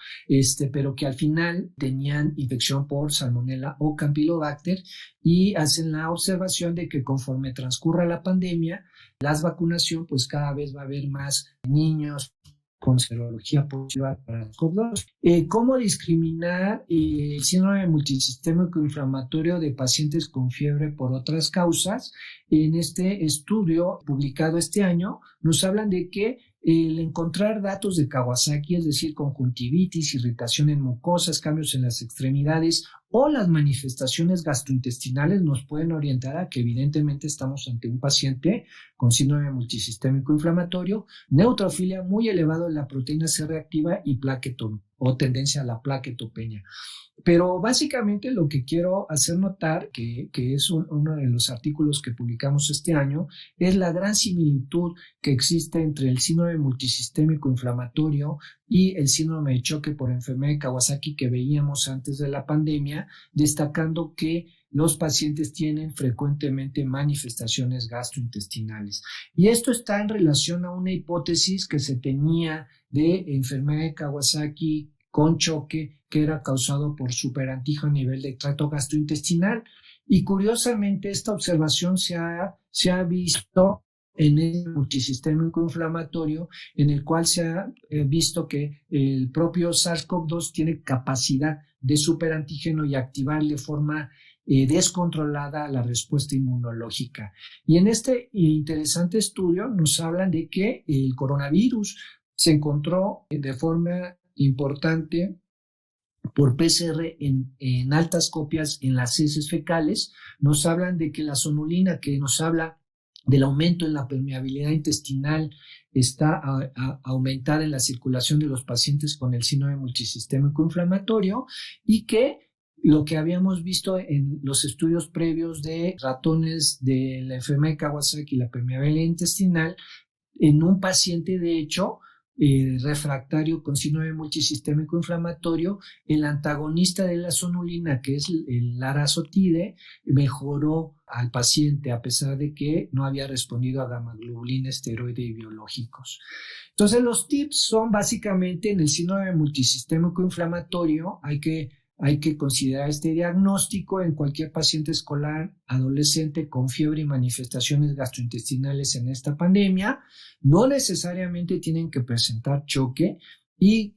Pero que al final tenían infección por Salmonella o Campylobacter, y hacen la observación de que conforme transcurra la pandemia, la vacunación, pues cada vez va a haber más niños con serología positiva para SARS-CoV-2. ¿Cómo discriminar el síndrome multisistémico inflamatorio de pacientes con fiebre por otras causas? En este estudio publicado este año nos hablan de que el encontrar datos de Kawasaki, es decir, conjuntivitis, irritación en mucosas, cambios en las extremidades o las manifestaciones gastrointestinales, nos pueden orientar a que evidentemente estamos ante un paciente con síndrome multisistémico inflamatorio, neutrofilia muy elevada en la proteína C reactiva y plaquetón o tendencia a la plaquetopenia. Pero básicamente lo que quiero hacer notar, que es uno de los artículos que publicamos este año, es la gran similitud que existe entre el síndrome multisistémico inflamatorio y el síndrome de choque por enfermedad de Kawasaki que veíamos antes de la pandemia, destacando que los pacientes tienen frecuentemente manifestaciones gastrointestinales. Y esto está en relación a una hipótesis que se tenía de enfermedad de Kawasaki con choque que era causado por superantígeno a nivel de tracto gastrointestinal. Y curiosamente esta observación se ha visto en el multisistémico inflamatorio, en el cual se ha visto que el propio SARS-CoV-2 tiene capacidad de superantígeno y activar de forma descontrolada la respuesta inmunológica. Y en este interesante estudio nos hablan de que el coronavirus se encontró de forma importante por PCR en altas copias en las heces fecales. Nos hablan de que la sonulina, que nos habla del aumento en la permeabilidad intestinal, está aumentada en la circulación de los pacientes con el síndrome multisistémico inflamatorio, y que lo que habíamos visto en los estudios previos de ratones de la enfermedad de Kawasaki y la permeabilidad intestinal, en un paciente de hecho refractario con síndrome multisistémico inflamatorio, el antagonista de la sonulina, que es el larazotide, mejoró al paciente a pesar de que no había respondido a gamma-globulina, esteroide y biológicos. Entonces, los tips son básicamente en el síndrome multisistémico inflamatorio, hay que considerar este diagnóstico en cualquier paciente escolar adolescente con fiebre y manifestaciones gastrointestinales en esta pandemia. No necesariamente tienen que presentar choque y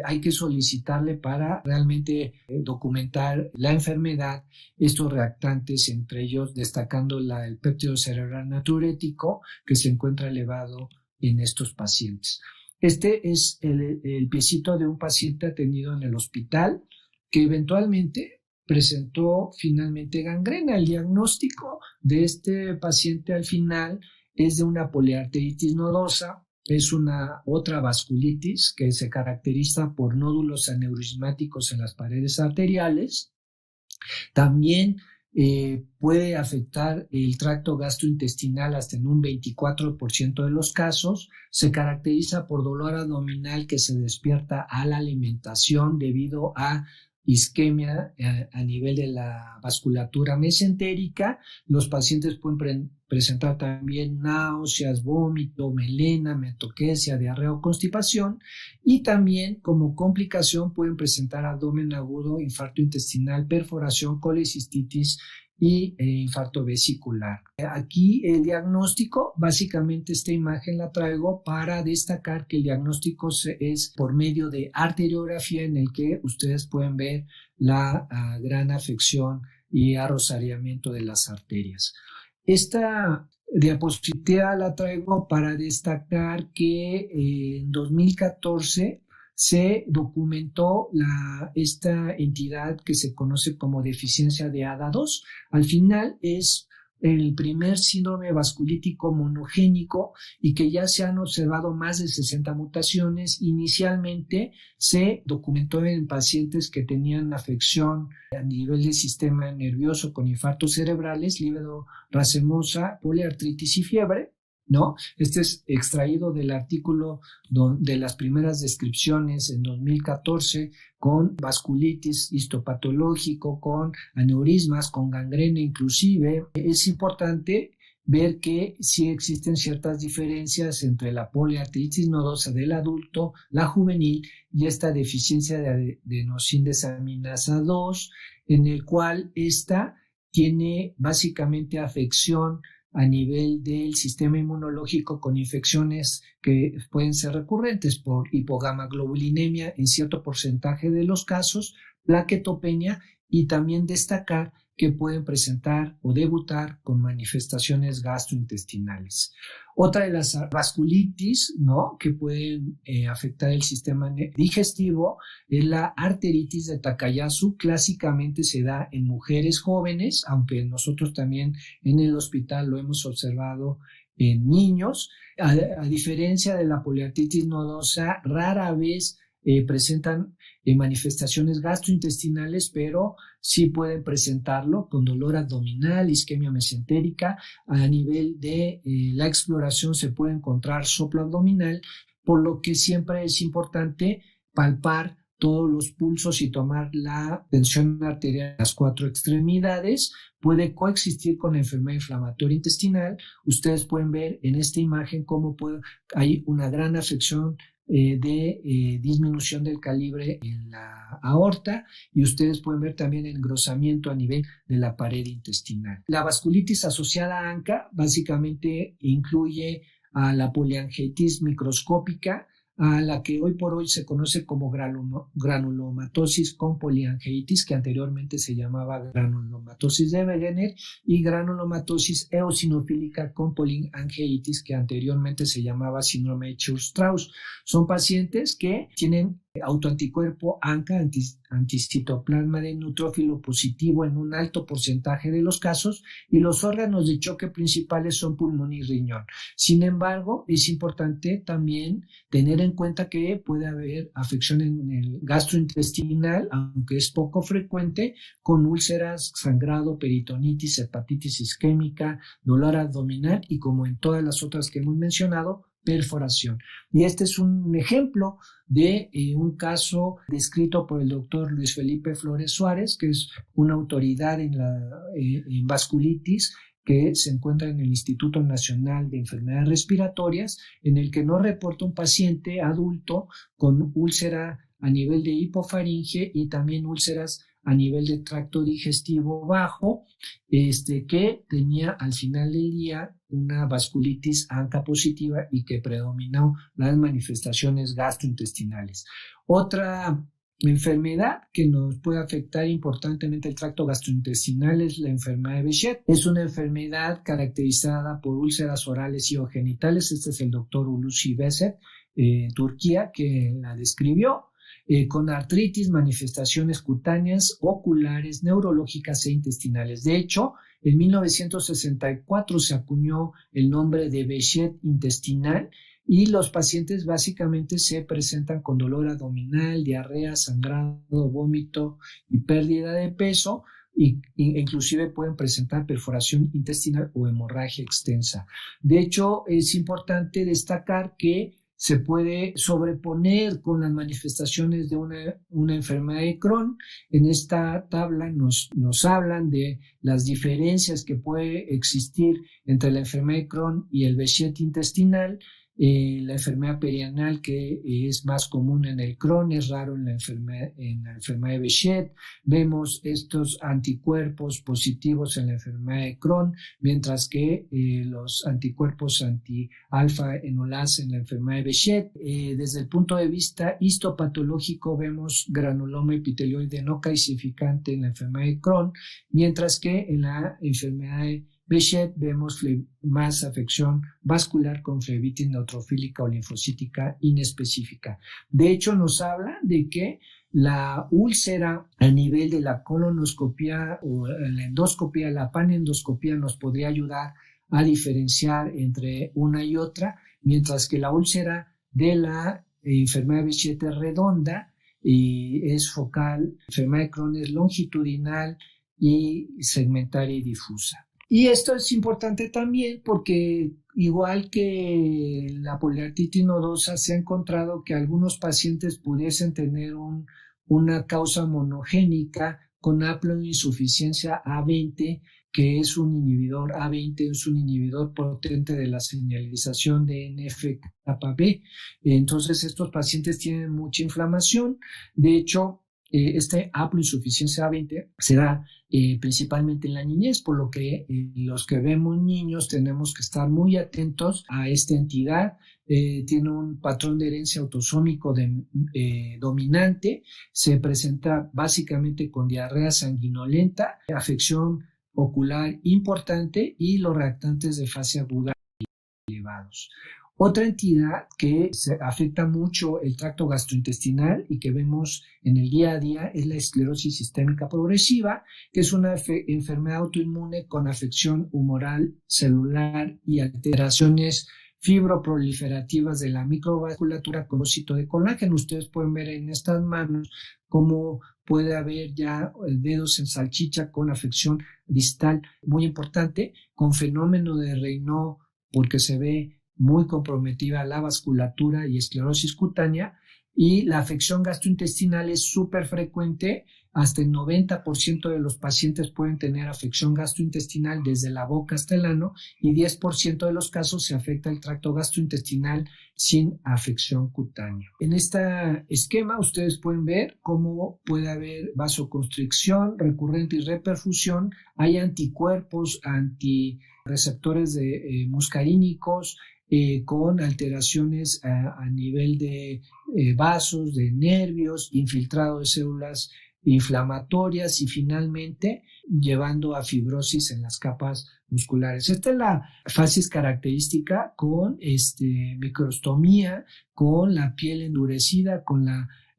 hay que solicitarle para realmente documentar la enfermedad estos reactantes, entre ellos destacando el péptido cerebral natriurético que se encuentra elevado en estos pacientes. Este es el piecito de un paciente atendido en el hospital que eventualmente presentó finalmente gangrena. El diagnóstico de este paciente al final es de una poliarteritis nodosa, es una otra vasculitis que se caracteriza por nódulos aneurismáticos en las paredes arteriales. También puede afectar el tracto gastrointestinal hasta en un 24% de los casos. Se caracteriza por dolor abdominal que se despierta a la alimentación debido a isquemia a nivel de la vasculatura mesentérica. Los pacientes pueden presentar también náuseas, vómito, melena, metoquesia, diarrea o constipación, y también como complicación pueden presentar abdomen agudo, infarto intestinal, perforación, colecistitis y infarto vesicular. Aquí el diagnóstico, básicamente esta imagen la traigo para destacar que el diagnóstico es por medio de arteriografía, en el que ustedes pueden ver la gran afección y arrozariamiento de las arterias. Esta diapositiva la traigo para destacar que en 2014 se documentó esta entidad que se conoce como deficiencia de ADA2. Al final es el primer síndrome vasculítico monogénico y que ya se han observado más de 60 mutaciones. Inicialmente se documentó en pacientes que tenían afección a nivel del sistema nervioso con infartos cerebrales, lívido racemosa, poliartritis y fiebre, ¿no? Este es extraído del artículo de las primeras descripciones en 2014 con vasculitis histopatológico, con aneurismas, con gangrena inclusive. Es importante ver que sí existen ciertas diferencias entre la poliartritis nodosa del adulto, la juvenil y esta deficiencia de adenosíndesaminasa 2, en el cual esta tiene básicamente afección a nivel del sistema inmunológico con infecciones que pueden ser recurrentes por hipogamaglobulinemia en cierto porcentaje de los casos, plaquetopenia, y también destacar que pueden presentar o debutar con manifestaciones gastrointestinales. Otra de las vasculitis, ¿no?, que pueden afectar el sistema digestivo es la arteritis de Takayasu. Clásicamente se da en mujeres jóvenes, aunque nosotros también en el hospital lo hemos observado en niños. A diferencia de la poliartritis nodosa, rara vez presentan manifestaciones gastrointestinales, pero sí pueden presentarlo con dolor abdominal, isquemia mesentérica. A nivel de la exploración se puede encontrar soplo abdominal, por lo que siempre es importante palpar todos los pulsos y tomar la tensión arterial en las 4 extremidades. Puede coexistir con la enfermedad inflamatoria intestinal. Ustedes pueden ver en esta imagen cómo hay una gran afección de disminución del calibre en la aorta, y ustedes pueden ver también el engrosamiento a nivel de la pared intestinal. La vasculitis asociada a ANCA básicamente incluye a la poliangiitis microscópica, a la que hoy por hoy se conoce como granulomatosis con poliangiitis, que anteriormente se llamaba granulomatosis de Wegener, y granulomatosis eosinofílica con poliangiitis, que anteriormente se llamaba síndrome de Church-Strauss. Son pacientes que tienen autoanticuerpo ANCA, anticitoplasma de neutrófilo positivo en un alto porcentaje de los casos, y los órganos de choque principales son pulmón y riñón. Sin embargo, es importante también tener en cuenta que puede haber afección en el gastrointestinal, aunque es poco frecuente, con úlceras, sangrado, peritonitis, hepatitis isquémica, dolor abdominal y, como en todas las otras que hemos mencionado, perforación. Y este es un ejemplo de un caso descrito por el doctor Luis Felipe Flores Suárez, que es una autoridad en vasculitis que se encuentra en el Instituto Nacional de Enfermedades Respiratorias, en el que nos reporta un paciente adulto con úlcera a nivel de hipofaringe y también úlceras a nivel de tracto digestivo bajo, que tenía al final del día una vasculitis ANCA positiva y que predominó las manifestaciones gastrointestinales. Otra enfermedad que nos puede afectar importantemente el tracto gastrointestinal es la enfermedad de Behçet. Es una enfermedad caracterizada por úlceras orales y o genitales. Este es el doctor Hulusi Behçet, Turquía, que la describió. Con artritis, manifestaciones cutáneas, oculares, neurológicas e intestinales. De hecho, en 1964 se acuñó el nombre de Behçet intestinal y los pacientes básicamente se presentan con dolor abdominal, diarrea, sangrado, vómito y pérdida de peso, e inclusive pueden presentar perforación intestinal o hemorragia extensa. De hecho, es importante destacar que se puede sobreponer con las manifestaciones de una enfermedad de Crohn. En esta tabla nos hablan de las diferencias que puede existir entre la enfermedad de Crohn y el Behçet intestinal. La enfermedad perianal, que es más común en el Crohn, es raro en la enfermedad de Behçet. Vemos estos anticuerpos positivos en la enfermedad de Crohn, mientras que los anticuerpos anti-alfa enolasa en la enfermedad de Behçet. Desde el punto de vista histopatológico vemos granuloma epitelioide no calcificante en la enfermedad de Crohn, mientras que en la enfermedad de Behçet vemos más afección vascular con flebitis neutrofílica o linfocítica inespecífica. De hecho, nos habla de que la úlcera a nivel de la colonoscopia o la endoscopia, la panendoscopia, nos podría ayudar a diferenciar entre una y otra, mientras que la úlcera de la enfermedad de Behçet es redonda y es focal, la enfermedad de Crohn es longitudinal y segmentaria y difusa. Y esto es importante también porque, igual que la poliartritis nodosa, se ha encontrado que algunos pacientes pudiesen tener una causa monogénica con haploinsuficiencia A20, que es un inhibidor A20, es un inhibidor potente de la señalización de NF-κB. Entonces, estos pacientes tienen mucha inflamación. De hecho, esta haploinsuficiencia A20 se da principalmente en la niñez, por lo que los que vemos niños tenemos que estar muy atentos a esta entidad. Tiene un patrón de herencia autosómico dominante, se presenta básicamente con diarrea sanguinolenta, afección ocular importante y los reactantes de fase aguda elevados. Otra entidad que afecta mucho el tracto gastrointestinal y que vemos en el día a día es la esclerosis sistémica progresiva, que es una enfermedad autoinmune con afección humoral, celular y alteraciones fibroproliferativas de la microvasculatura con depósito de colágeno. Ustedes pueden ver en estas manos cómo puede haber ya dedos en salchicha con afección distal muy importante, con fenómeno de Raynaud, porque se ve muy comprometida la vasculatura y esclerosis cutánea, y la afección gastrointestinal es súper frecuente. Hasta el 90% de los pacientes pueden tener afección gastrointestinal desde la boca hasta el ano, y 10% de los casos se afecta el tracto gastrointestinal sin afección cutánea. En este esquema ustedes pueden ver cómo puede haber vasoconstricción recurrente y reperfusión. Hay anticuerpos antireceptores de muscarínicos, con alteraciones a nivel de vasos, de nervios, infiltrado de células inflamatorias y finalmente llevando a fibrosis en las capas musculares. Esta es la facies característica con microstomía, con la piel endurecida, con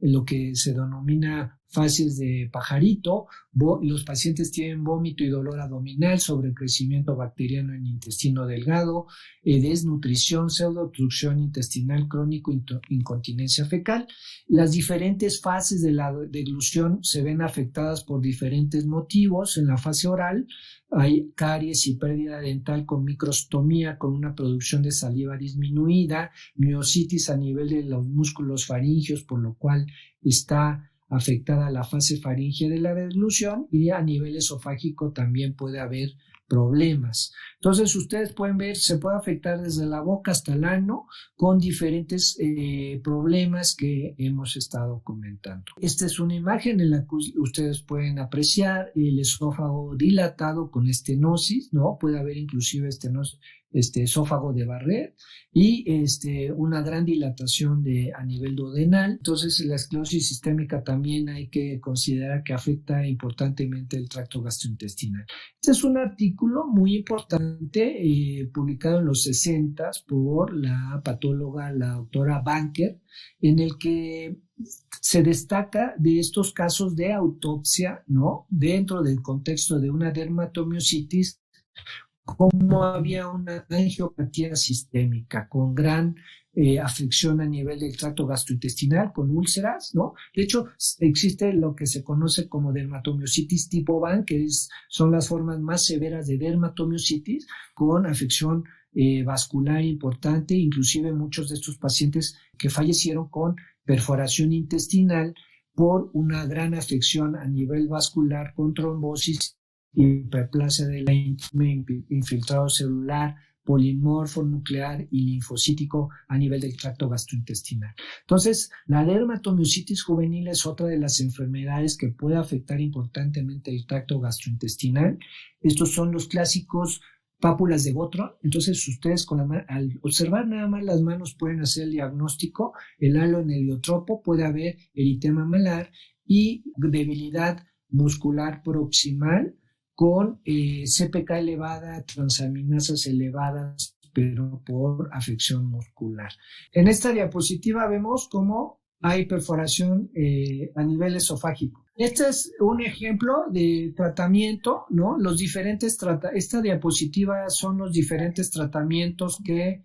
lo que se denomina fases de pajarito, los pacientes tienen vómito y dolor abdominal, sobrecrecimiento bacteriano en intestino delgado, desnutrición, pseudoobstrucción intestinal crónico, incontinencia fecal. Las diferentes fases de la deglución se ven afectadas por diferentes motivos. En la fase oral hay caries y pérdida dental con microstomía, con una producción de saliva disminuida, miositis a nivel de los músculos faringeos, por lo cual está afectada la fase faríngea de la deglución, y a nivel esofágico también puede haber problemas. Entonces ustedes pueden ver, se puede afectar desde la boca hasta el ano con diferentes problemas que hemos estado comentando. Esta es una imagen en la que ustedes pueden apreciar el esófago dilatado con estenosis, ¿no? Puede haber inclusive esófago de Barrett y una gran dilatación a nivel duodenal. Entonces la esclerosis sistémica también hay que considerar que afecta importantemente el tracto gastrointestinal. Este es un artículo muy importante publicado en los 60 por la patóloga, la doctora Banker, en el que se destaca de estos casos de autopsia, ¿no? Dentro del contexto de una dermatomiositis, cómo había una angiopatía sistémica con gran afección a nivel del tracto gastrointestinal, con úlceras, ¿no? De hecho, existe lo que se conoce como dermatomiositis tipo Van, que son las formas más severas de dermatomiositis, con afección vascular importante, inclusive muchos de estos pacientes que fallecieron con perforación intestinal por una gran afección a nivel vascular con trombosis, hiperplasia de la infiltrado celular, polimorfo nuclear y linfocítico a nivel del tracto gastrointestinal. Entonces, la dermatomiositis juvenil es otra de las enfermedades que puede afectar importantemente el tracto gastrointestinal. Estos son los clásicos pápulas de Gottron. Entonces, ustedes al observar nada más las manos pueden hacer el diagnóstico. El halo en heliotropo, puede haber eritema malar y debilidad muscular proximal con CPK elevada, transaminasas elevadas, pero por afección muscular. En esta diapositiva vemos cómo hay perforación a nivel esofágico. Este es un ejemplo de tratamiento, ¿no? Esta diapositiva son los diferentes tratamientos que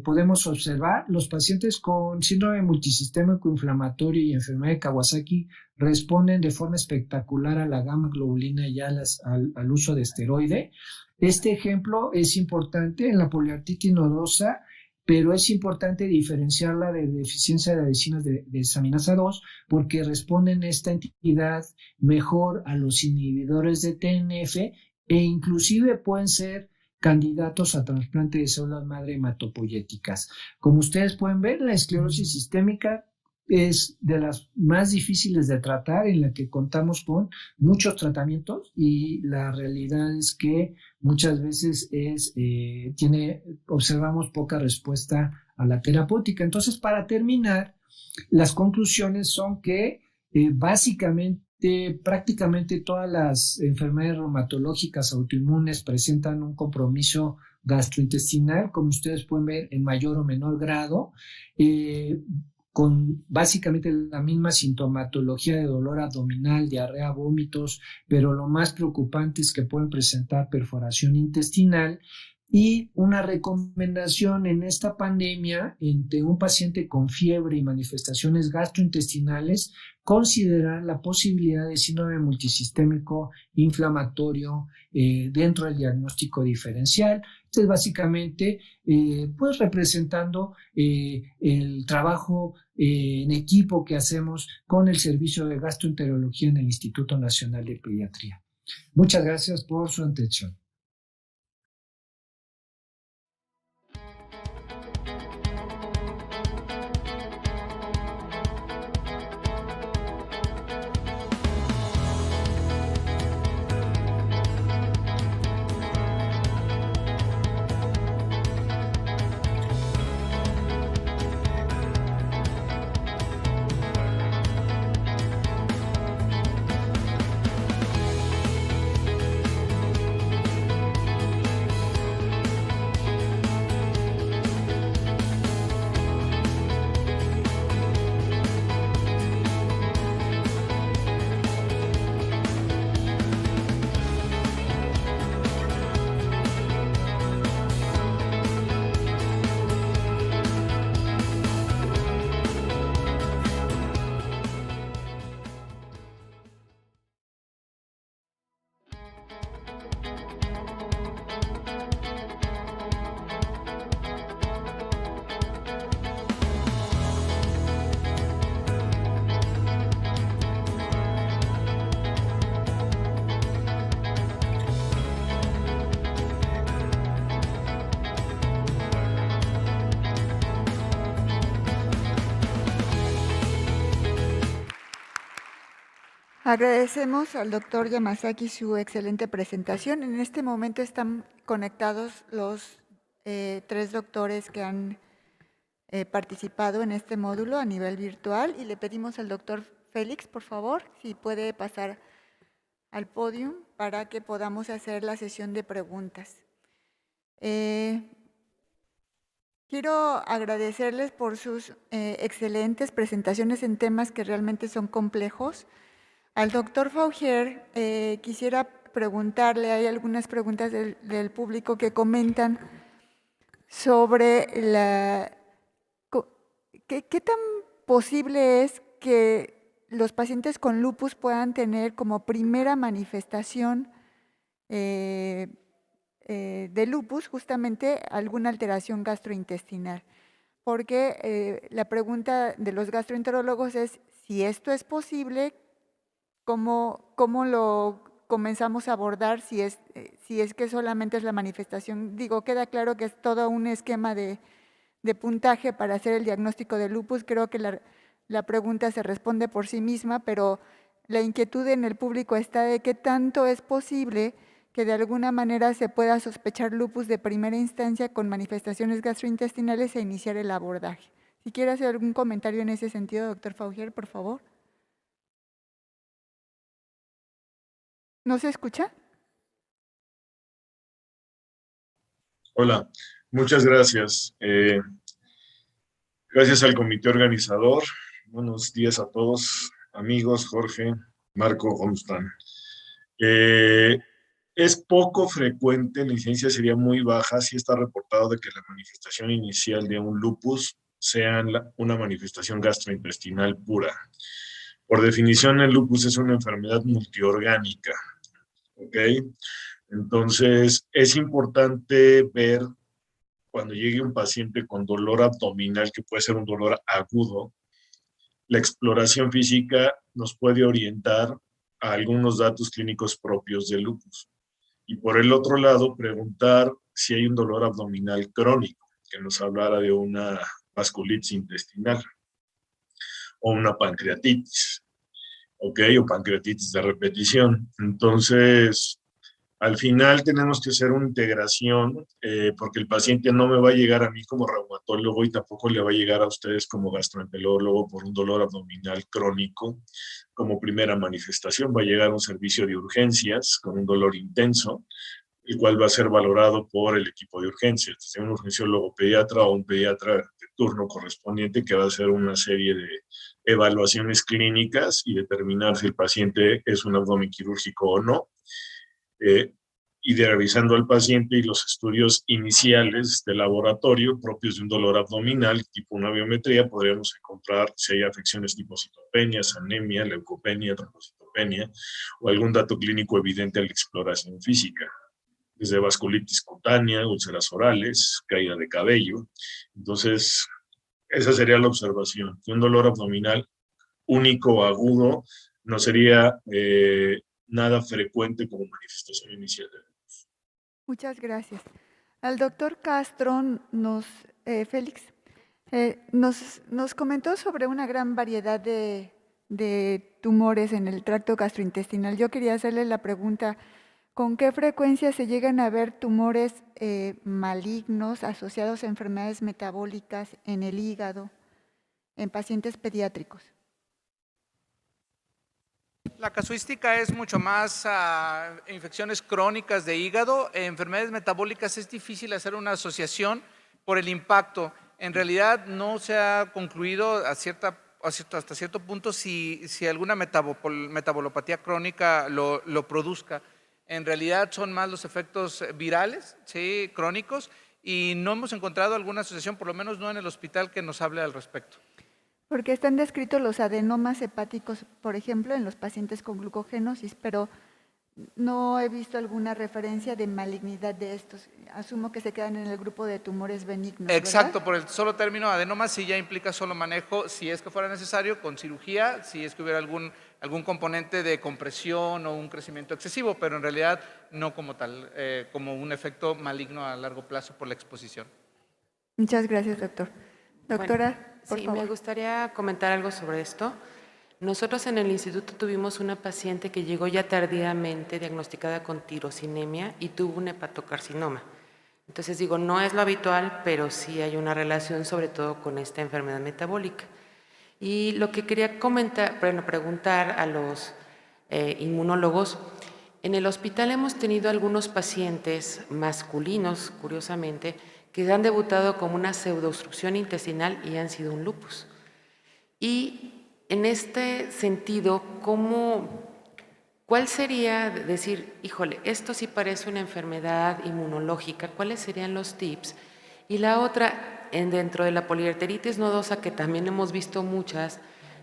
podemos observar. Los pacientes con síndrome multisistémico inflamatorio y enfermedad de Kawasaki responden de forma espectacular a la gamma globulina y al uso de esteroide. Este ejemplo es importante en la poliartritis nodosa, pero es importante diferenciarla de deficiencia de adhesinas de desaminasa 2 porque responden esta entidad mejor a los inhibidores de TNF e inclusive pueden ser candidatos a trasplante de células madre hematopoyéticas. Como ustedes pueden ver, la esclerosis sistémica es de las más difíciles de tratar, en la que contamos con muchos tratamientos y la realidad es que muchas veces observamos poca respuesta a la terapéutica. Entonces, para terminar, las conclusiones son que prácticamente todas las enfermedades reumatológicas autoinmunes presentan un compromiso gastrointestinal, como ustedes pueden ver, en mayor o menor grado, con básicamente la misma sintomatología de dolor abdominal, diarrea, vómitos, pero lo más preocupante es que pueden presentar perforación intestinal. Y una recomendación en esta pandemia, entre un paciente con fiebre y manifestaciones gastrointestinales, considerar la posibilidad de síndrome multisistémico inflamatorio dentro del diagnóstico diferencial. Esto es básicamente pues representando el trabajo en equipo que hacemos con el Servicio de Gastroenterología en el Instituto Nacional de Pediatría. Muchas gracias por su atención. Agradecemos al doctor Yamasaki su excelente presentación. En este momento están conectados los 3 doctores que han participado en este módulo a nivel virtual y le pedimos al doctor Félix, por favor, si puede pasar al podio para que podamos hacer la sesión de preguntas. Quiero agradecerles por sus excelentes presentaciones en temas que realmente son complejos. Al doctor Fauger quisiera preguntarle, hay algunas preguntas del público que comentan sobre ¿qué tan posible es que los pacientes con lupus puedan tener como primera manifestación de lupus justamente alguna alteración gastrointestinal? Porque la pregunta de los gastroenterólogos es si esto es posible, ¿cómo lo comenzamos a abordar si es que solamente es la manifestación? Digo, queda claro que es todo un esquema de puntaje para hacer el diagnóstico de lupus. Creo que la pregunta se responde por sí misma, pero la inquietud en el público está de qué tanto es posible que de alguna manera se pueda sospechar lupus de primera instancia con manifestaciones gastrointestinales e iniciar el abordaje. Si quiere hacer algún comentario en ese sentido, doctor Fauger, por favor. ¿No se escucha? Hola, muchas gracias. Gracias al comité organizador. Buenos días a todos, amigos, Jorge, Marco, ¿cómo están? Es poco frecuente, la incidencia sería muy baja, sí está reportado de que la manifestación inicial de un lupus sea una manifestación gastrointestinal pura. Por definición, el lupus es una enfermedad multiorgánica, ¿ok? Entonces, es importante ver cuando llegue un paciente con dolor abdominal, que puede ser un dolor agudo, la exploración física nos puede orientar a algunos datos clínicos propios del lupus. Y por el otro lado, preguntar si hay un dolor abdominal crónico, que nos hablara de una vasculitis intestinal o una pancreatitis, ¿ok? O pancreatitis de repetición. Entonces, al final tenemos que hacer una integración porque el paciente no me va a llegar a mí como reumatólogo y tampoco le va a llegar a ustedes como gastroenterólogo por un dolor abdominal crónico como primera manifestación. Va a llegar a un servicio de urgencias con un dolor intenso, el cual va a ser valorado por el equipo de urgencias, desde un urgenciólogo pediatra o un pediatra de turno correspondiente que va a hacer una serie de evaluaciones clínicas y determinar si el paciente es un abdomen quirúrgico o no. Y de revisando al paciente y los estudios iniciales de laboratorio propios de un dolor abdominal, tipo una biometría, podríamos encontrar si hay afecciones tipo citopenias, anemia, leucopenia, trombocitopenia, o algún dato clínico evidente a la exploración física, desde vasculitis cutánea, úlceras orales, caída de cabello. Entonces, esa sería la observación, que un dolor abdominal único o agudo no sería nada frecuente como manifestación inicial de lupus. Muchas gracias. Al doctor Castro, Félix, nos comentó sobre una gran variedad de tumores en el tracto gastrointestinal. Yo quería hacerle la pregunta, ¿con qué frecuencia se llegan a ver tumores malignos asociados a enfermedades metabólicas en el hígado en pacientes pediátricos? La casuística es mucho más infecciones crónicas de hígado. Enfermedades metabólicas es difícil hacer una asociación por el impacto. En realidad no se ha concluido hasta cierto punto si alguna metabolopatía crónica lo produzca. En realidad son más los efectos virales, ¿sí?, crónicos, y no hemos encontrado alguna asociación, por lo menos no en el hospital, que nos hable al respecto. Porque están descritos los adenomas hepáticos, por ejemplo, en los pacientes con glucogenosis, pero no he visto alguna referencia de malignidad de estos. Asumo que se quedan en el grupo de tumores benignos, Exacto, ¿verdad? por el solo término adenoma sí ya implica solo manejo, si es que fuera necesario, con cirugía, si es que hubiera algún componente de compresión o un crecimiento excesivo, pero en realidad no como tal, como un efecto maligno a largo plazo por la exposición. Muchas gracias, doctor. Doctora, bueno, sí, me gustaría comentar algo sobre esto. Nosotros en el instituto tuvimos una paciente que llegó ya tardíamente diagnosticada con tirosinemia y tuvo un hepatocarcinoma. Entonces digo, no es lo habitual, pero sí hay una relación sobre todo con esta enfermedad metabólica. Y lo que quería preguntar a los inmunólogos, en el hospital hemos tenido algunos pacientes masculinos, curiosamente, que han debutado como una pseudoobstrucción intestinal y han sido un lupus. Y en este sentido, ¿cuál sería decir, híjole, esto sí parece una enfermedad inmunológica? ¿Cuáles serían los tips? Y la otra, dentro de la poliarteritis nodosa, que también hemos visto muchas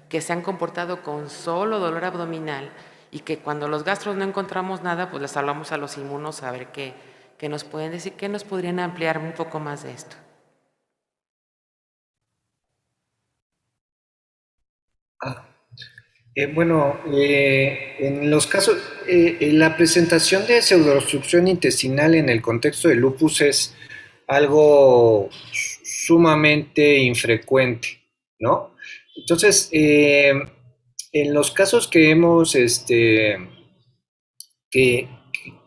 que se han comportado con solo dolor abdominal y que cuando los gastros no encontramos nada, pues les hablamos a los inmunos a ver qué nos pueden decir, qué nos podrían ampliar un poco más de esto. En los casos, la presentación de pseudoobstrucción intestinal en el contexto del lupus es algo sumamente infrecuente, ¿no? Entonces, en los casos que hemos, que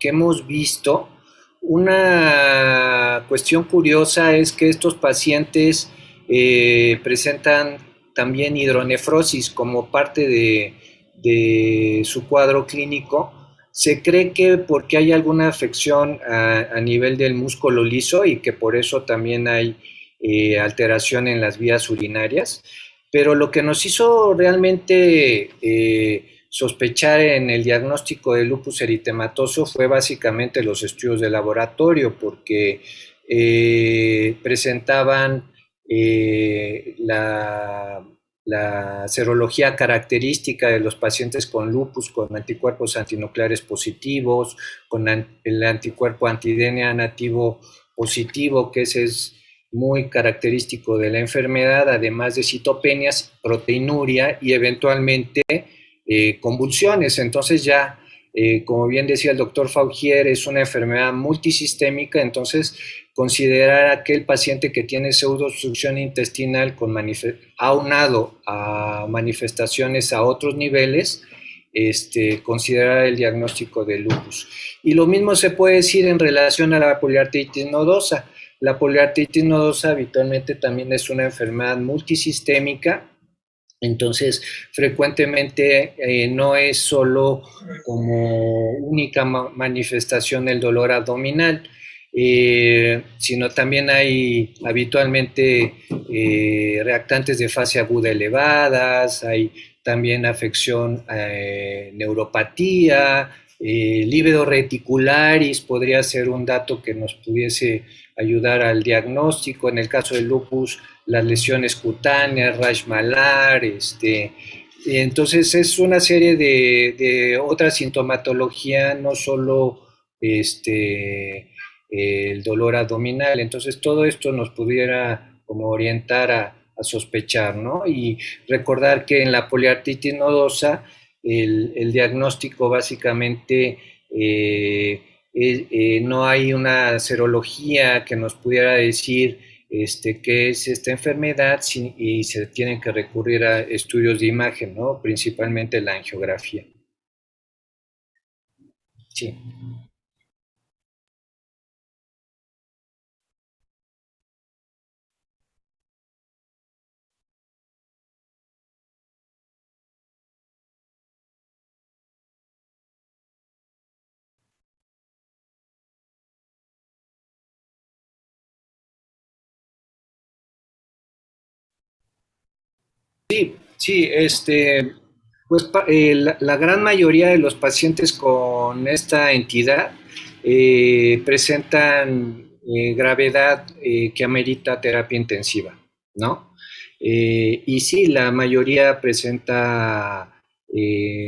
hemos visto, una cuestión curiosa es que estos pacientes presentan también hidronefrosis como parte de su cuadro clínico. Se cree que porque hay alguna afección a nivel del músculo liso y que por eso también hay alteración en las vías urinarias, pero lo que nos hizo realmente sospechar en el diagnóstico de lupus eritematoso fue básicamente los estudios de laboratorio, porque presentaban la serología característica de los pacientes con lupus, con anticuerpos antinucleares positivos, con el anticuerpo anti-DNA nativo positivo, que ese es muy característico de la enfermedad, además de citopenias, proteinuria y eventualmente convulsiones. Entonces ya, como bien decía el doctor Faugier, es una enfermedad multisistémica, entonces considerar a aquel paciente que tiene pseudoobstrucción intestinal aunado a manifestaciones a otros niveles, considerar el diagnóstico de lupus. Y lo mismo se puede decir en relación a la poliarteritis nodosa. La poliarteritis nodosa habitualmente también es una enfermedad multisistémica, entonces frecuentemente no es solo como única manifestación el dolor abdominal, sino también hay habitualmente reactantes de fase aguda elevadas, hay también afección, neuropatía, lívido reticularis podría ser un dato que nos pudiese ayudar al diagnóstico. En el caso del lupus, las lesiones cutáneas, rash malar, entonces es una serie de otra sintomatología, no solo el dolor abdominal. Entonces todo esto nos pudiera como orientar a sospechar, ¿no? Y recordar que en la poliarteritis nodosa el diagnóstico básicamente no hay una serología que nos pudiera decir qué es esta enfermedad y se tienen que recurrir a estudios de imagen, ¿no? Principalmente la angiografía. Sí. Sí, pues la gran mayoría de los pacientes con esta entidad presentan gravedad que amerita terapia intensiva, ¿no? Y sí, la mayoría presenta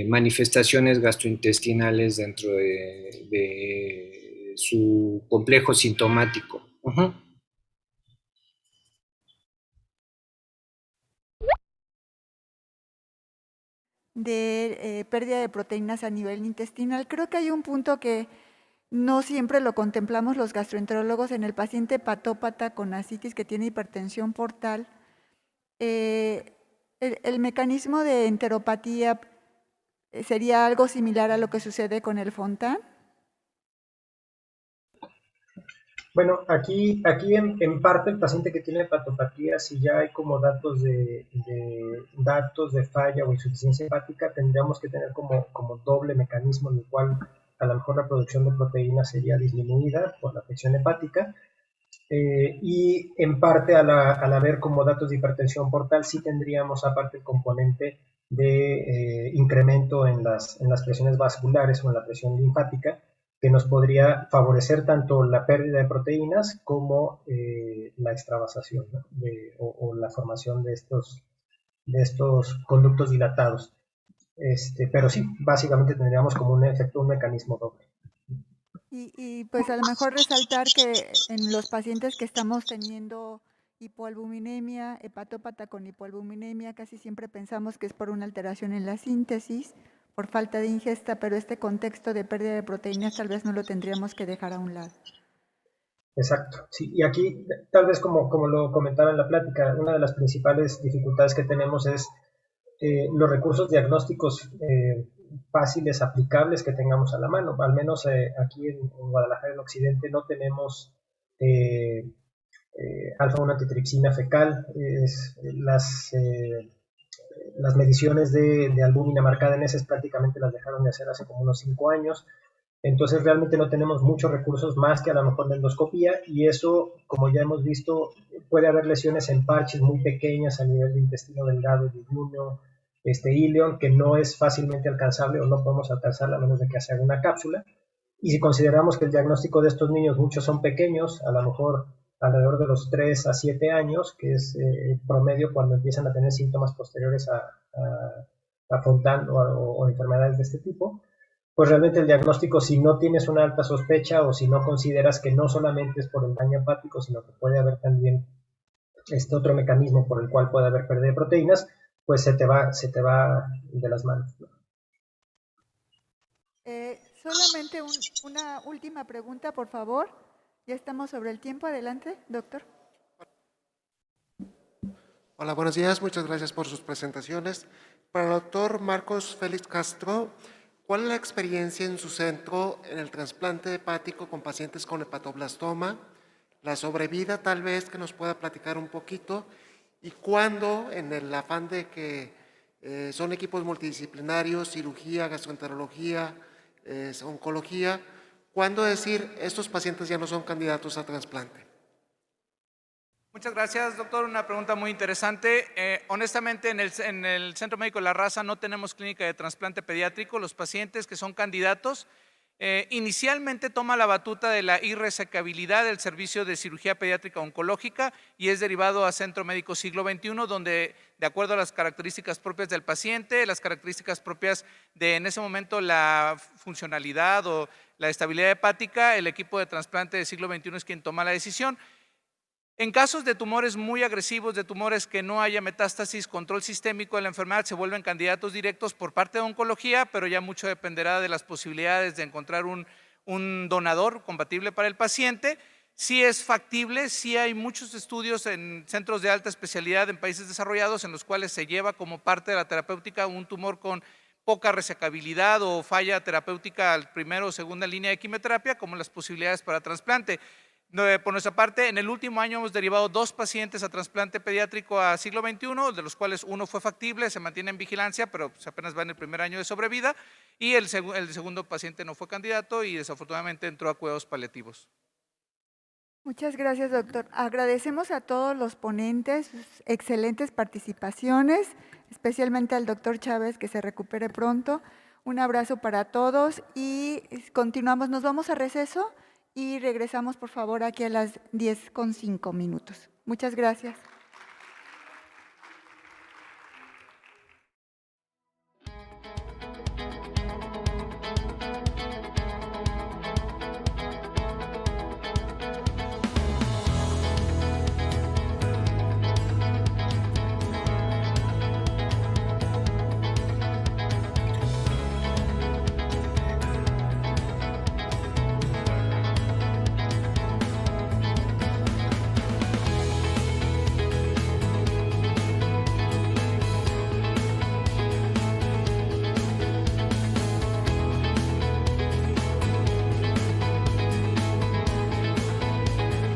manifestaciones gastrointestinales dentro de su complejo sintomático. Uh-huh. De pérdida de proteínas a nivel intestinal. Creo que hay un punto que no siempre lo contemplamos los gastroenterólogos en el paciente hepatópata con ascitis que tiene hipertensión portal. el mecanismo de enteropatía sería algo similar a lo que sucede con el Fontan. Bueno, aquí en parte el paciente que tiene hepatopatía, si ya hay como datos de falla o insuficiencia hepática, tendríamos que tener como doble mecanismo en el cual a lo mejor la producción de proteínas sería disminuida por la afección hepática, y en parte al haber como datos de hipertensión portal sí tendríamos aparte el componente de incremento en las presiones vasculares o en la presión linfática, que nos podría favorecer tanto la pérdida de proteínas como la extravasación, ¿no? o la formación de estos conductos dilatados. Pero sí, básicamente tendríamos como un efecto, un mecanismo doble. Y pues a lo mejor resaltar que en los pacientes que estamos teniendo hipoalbuminemia, hepatópata con hipoalbuminemia, casi siempre pensamos que es por una alteración en la síntesis, por falta de ingesta, pero este contexto de pérdida de proteínas tal vez no lo tendríamos que dejar a un lado. Exacto, sí, y aquí tal vez como lo comentaba en la plática, una de las principales dificultades que tenemos es los recursos diagnósticos fáciles, aplicables que tengamos a la mano. Al menos aquí en Guadalajara, en Occidente, no tenemos alfa-1 antitripsina fecal. Las mediciones de albúmina marcada en heces prácticamente las dejaron de hacer hace como unos 5 años. Entonces realmente no tenemos muchos recursos más que a lo mejor la endoscopía, y eso, como ya hemos visto, puede haber lesiones en parches muy pequeñas a nivel de intestino delgado, yuyuno, íleon, que no es fácilmente alcanzable o no podemos alcanzarla a menos de que se haga una cápsula. Y si consideramos que el diagnóstico de estos niños, muchos son pequeños, a lo mejor alrededor de los 3 a 7 años, que es el promedio cuando empiezan a tener síntomas posteriores a Fontan o enfermedades de este tipo, pues realmente el diagnóstico, si no tienes una alta sospecha o si no consideras que no solamente es por el daño hepático, sino que puede haber también este otro mecanismo por el cual puede haber pérdida de proteínas, pues se te va de las manos. Solamente una última pregunta, por favor. Ya estamos sobre el tiempo. Adelante, doctor. Hola, buenos días. Muchas gracias por sus presentaciones. Para el doctor Marcos Félix Castro, ¿cuál es la experiencia en su centro en el trasplante hepático con pacientes con hepatoblastoma? La sobrevida, tal vez, que nos pueda platicar un poquito. Y cuándo, en el afán de que son equipos multidisciplinarios, cirugía, gastroenterología, oncología, ¿cuándo decir estos pacientes ya no son candidatos a trasplante? Muchas gracias, doctor. Una pregunta muy interesante. Honestamente, en el Centro Médico de la Raza no tenemos clínica de trasplante pediátrico. Los pacientes que son candidatos inicialmente toma la batuta de la irresecabilidad del servicio de cirugía pediátrica oncológica y es derivado a Centro Médico Siglo XXI, donde de acuerdo a las características propias del paciente, las características propias de en ese momento la funcionalidad o la estabilidad hepática, el equipo de trasplante de Siglo XXI es quien toma la decisión. En casos de tumores muy agresivos, de tumores que no haya metástasis, control sistémico de la enfermedad, se vuelven candidatos directos por parte de oncología, pero ya mucho dependerá de las posibilidades de encontrar un donador compatible para el paciente. Sí es factible, sí hay muchos estudios en centros de alta especialidad en países desarrollados en los cuales se lleva como parte de la terapéutica un tumor con poca resecabilidad o falla terapéutica al primero o segunda línea de quimioterapia como las posibilidades para trasplante. Por nuestra parte, en el último año hemos derivado 2 pacientes a trasplante pediátrico a Siglo XXI, de los cuales uno fue factible, se mantiene en vigilancia, pero apenas va en el primer año de sobrevida, y el segundo paciente no fue candidato y desafortunadamente entró a cuidados paliativos. Muchas gracias, doctor. Agradecemos a todos los ponentes, sus excelentes participaciones, especialmente al doctor Chávez, que se recupere pronto. Un abrazo para todos y continuamos, nos vamos a receso. Y regresamos, por favor, aquí a las 10:05. Muchas gracias.